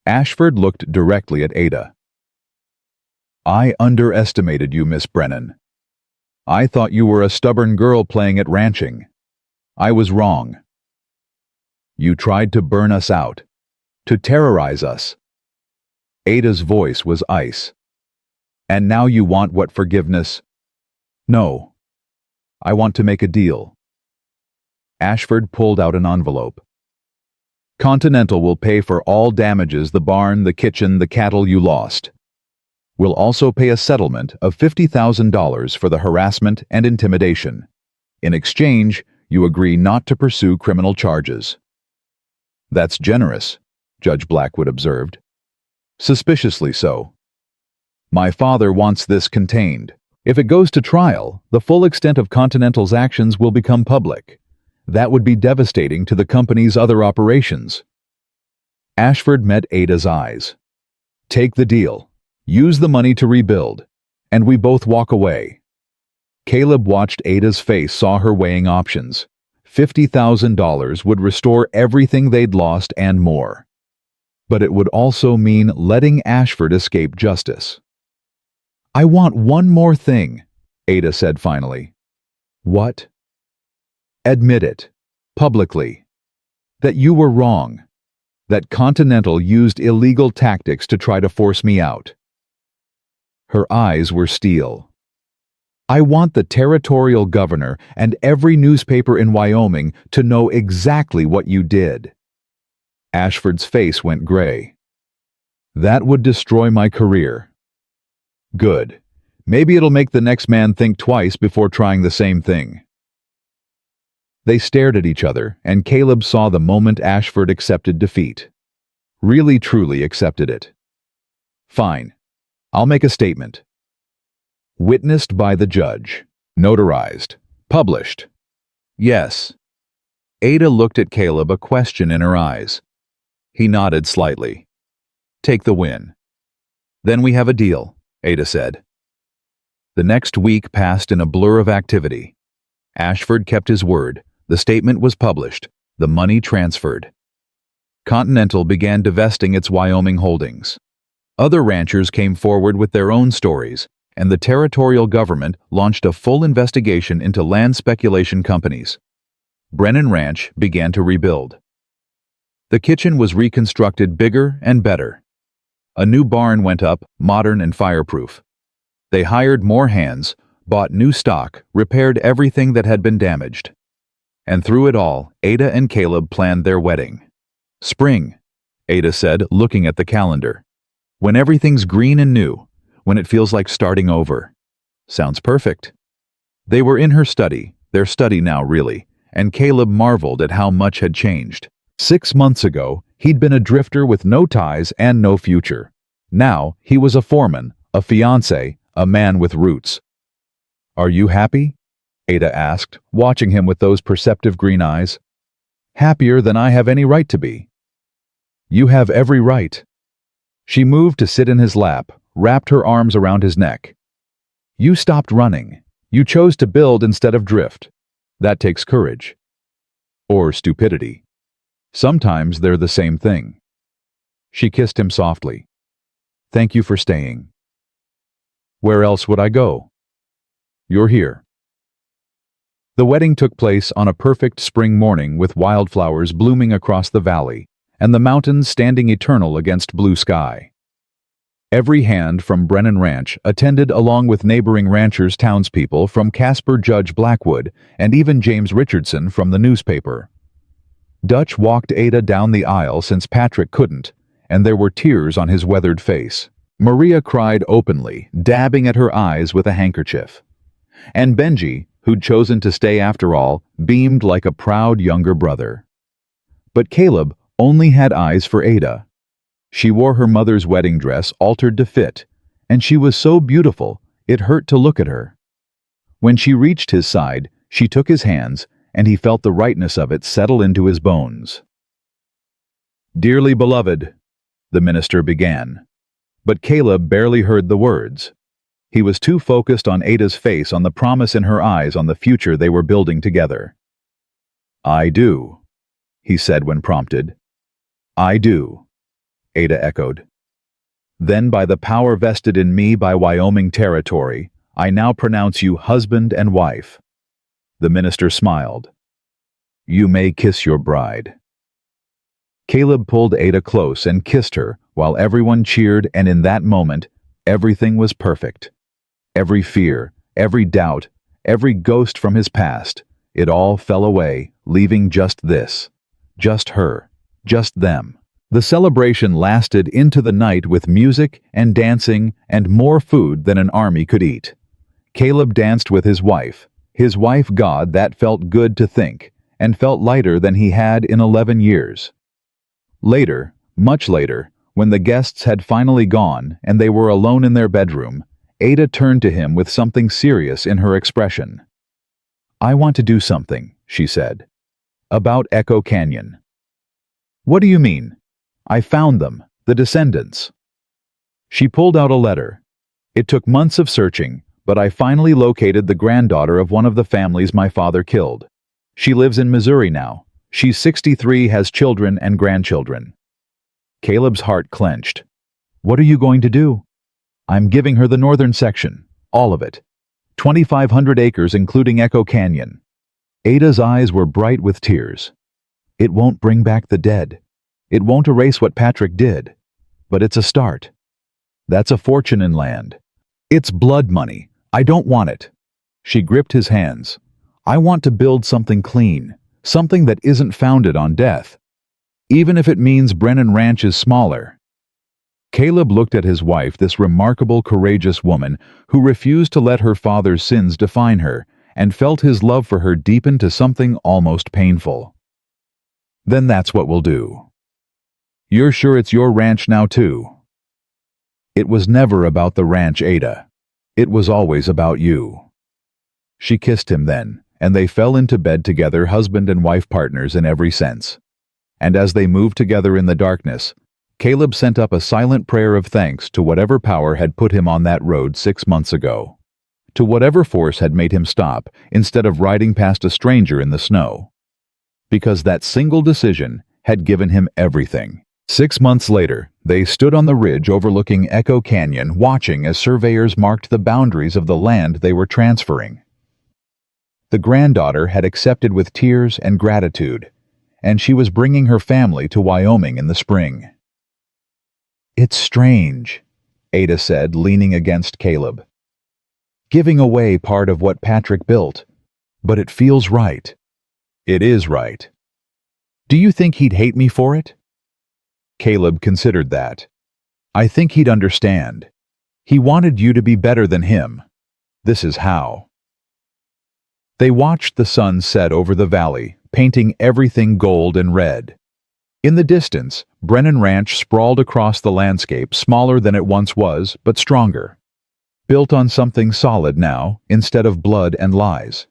Ashford looked directly at Ada. I underestimated you, Miss Brennan. I thought you were a stubborn girl playing at ranching. I was wrong. You tried to burn us out, to terrorize us. Ada's voice was ice. And now you want what forgiveness? No. I want to make a deal. Ashford pulled out an envelope. Continental will pay for all damages, the barn, the kitchen, the cattle you lost. We'll also pay a settlement of $50,000 for the harassment and intimidation. In exchange, you agree not to pursue criminal charges. That's generous, Judge Blackwood observed. Suspiciously so. My father wants this contained. If it goes to trial, the full extent of Continental's actions will become public. That would be devastating to the company's other operations. Ashford met Ada's eyes. Take the deal. Use the money to rebuild. And we both walk away. Caleb watched Ada's face, saw her weighing options. $50,000 would restore everything they'd lost and more. But it would also mean letting Ashford escape justice. I want one more thing, Ada said finally. What? Admit it, publicly. That you were wrong. That Continental used illegal tactics to try to force me out. Her eyes were steel. I want the territorial governor and every newspaper in Wyoming to know exactly what you did. Ashford's face went gray. That would destroy my career. Good. Maybe it'll make the next man think twice before trying the same thing. They stared at each other, and Caleb saw the moment Ashford accepted defeat. Really, truly accepted it. Fine. I'll make a statement. Witnessed by the judge. Notarized. Published. Yes. Ada looked at Caleb, a question in her eyes. He nodded slightly. Take the win. Then we have a deal, Ada said. The next week passed in a blur of activity. Ashford kept his word. The statement was published. The money transferred. Continental began divesting its Wyoming holdings. Other ranchers came forward with their own stories, and the territorial government launched a full investigation into land speculation companies. Brennan Ranch began to rebuild. The kitchen was reconstructed bigger and better. A new barn went up, modern and fireproof. They hired more hands, bought new stock, repaired everything that had been damaged. And through it all, Ada and Caleb planned their wedding. Spring, Ada said, looking at the calendar. When everything's green and new, when it feels like starting over. Sounds perfect. They were in her study, their study now really, and Caleb marveled at how much had changed. 6 months ago, he'd been a drifter with no ties and no future. Now, he was a foreman, a fiancé, a man with roots. Are you happy? Ada asked, watching him with those perceptive green eyes. Happier than I have any right to be. You have every right. She moved to sit in his lap, wrapped her arms around his neck. You stopped running. You chose to build instead of drift. That takes courage. Or stupidity. Sometimes they're the same thing. She kissed him softly. Thank you for staying. Where else would I go? You're here. The wedding took place on a perfect spring morning with wildflowers blooming across the valley and the mountains standing eternal against blue sky. Every hand from Brennan Ranch attended along with neighboring ranchers' townspeople from Casper Judge Blackwood and even James Richardson from the newspaper. Dutch walked Ada down the aisle since Patrick couldn't, and there were tears on his weathered face. Maria cried openly, dabbing at her eyes with a handkerchief. And Benji, who'd chosen to stay after all, beamed like a proud younger brother. But Caleb only had eyes for Ada. She wore her mother's wedding dress altered to fit, and she was so beautiful it hurt to look at her. When she reached his side, she took his hands, and he felt the rightness of it settle into his bones. Dearly beloved, the minister began. But Caleb barely heard the words. He was too focused on Ada's face, on the promise in her eyes, on the future they were building together. I do, he said when prompted. I do, Ada echoed. Then by the power vested in me by Wyoming territory, I now pronounce you husband and wife. The minister smiled. You may kiss your bride. Caleb pulled Ada close and kissed her while everyone cheered, and in that moment, everything was perfect. Every fear, every doubt, every ghost from his past, it all fell away, leaving just this. Just her. Just them. The celebration lasted into the night with music and dancing and more food than an army could eat. Caleb danced with his wife. God, that felt good to think, and felt lighter than he had in 11 years. Later, much later, when the guests had finally gone and they were alone in their bedroom, Ada turned to him with something serious in her expression. I want to do something, she said. About Echo Canyon. What do you mean? I found them, the descendants. She pulled out a letter. It took months of searching, but I finally located the granddaughter of one of the families my father killed. She lives in Missouri now. She's 63, has children and grandchildren. Caleb's heart clenched. What are you going to do? I'm giving her the northern section, all of it. 2,500 acres including Echo Canyon. Ada's eyes were bright with tears. It won't bring back the dead. It won't erase what Patrick did. But it's a start. That's a fortune in land. It's blood money. I don't want it. She gripped his hands. I want to build something clean, something that isn't founded on death. Even if it means Brennan Ranch is smaller. Caleb looked at his wife, this remarkable, courageous woman who refused to let her father's sins define her, and felt his love for her deepen to something almost painful. Then that's what we'll do. You're sure it's your ranch now, too? It was never about the ranch, Ada. It was always about you. She kissed him then, and they fell into bed together, husband and wife partners in every sense. And as they moved together in the darkness, Caleb sent up a silent prayer of thanks to whatever power had put him on that road 6 months ago, to whatever force had made him stop instead of riding past a stranger in the snow. Because that single decision had given him everything. 6 months later, they stood on the ridge overlooking Echo Canyon, watching as surveyors marked the boundaries of the land they were transferring. The granddaughter had accepted with tears and gratitude, and she was bringing her family to Wyoming in the spring. "It's strange," Ada said, leaning against Caleb. "Giving away part of what Patrick built, but it feels right." "It is right." "Do you think he'd hate me for it?" Caleb considered that. "I think he'd understand. He wanted you to be better than him. This is how." They watched the sun set over the valley, painting everything gold and red. In the distance, Brennan Ranch sprawled across the landscape, smaller than it once was, but stronger. Built on something solid now, instead of blood and lies.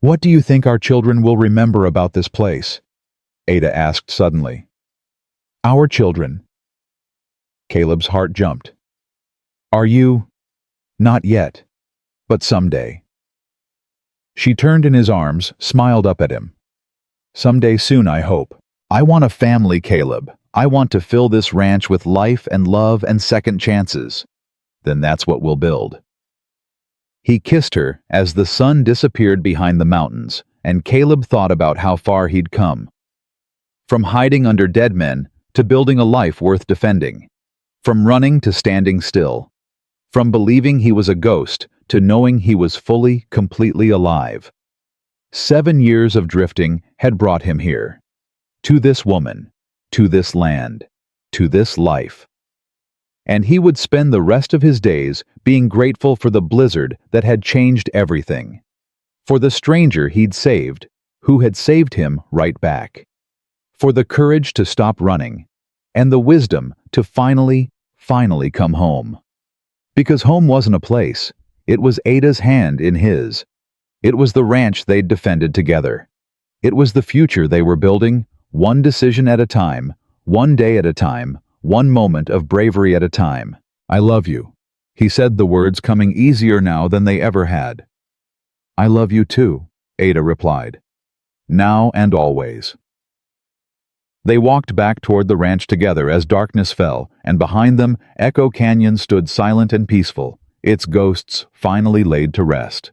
"What do you think our children will remember about this place?" Ada asked suddenly. "Our children." Caleb's heart jumped. "Are you?" "Not yet, but someday." She turned in his arms, smiled up at him. "Someday soon, I hope. I want a family, Caleb. I want to fill this ranch with life and love and second chances. Then that's what we'll build." He kissed her as the sun disappeared behind the mountains, and Caleb thought about how far he'd come. From hiding under dead men to building a life worth defending. From running to standing still. From believing he was a ghost to knowing he was fully, completely alive. 7 years of drifting had brought him here. To this woman, to this land, to this life. And he would spend the rest of his days being grateful for the blizzard that had changed everything. For the stranger he'd saved, who had saved him right back. For the courage to stop running, and the wisdom to finally come home. Because home wasn't a place, it was Ada's hand in his. It was the ranch they'd defended together. It was the future they were building, one decision at a time, one day at a time, one moment of bravery at a time. "I love you," he said, the words coming easier now than they ever had. "I love you too," Ada replied. "Now and always." They walked back toward the ranch together as darkness fell, and behind them, Echo Canyon stood silent and peaceful, its ghosts finally laid to rest.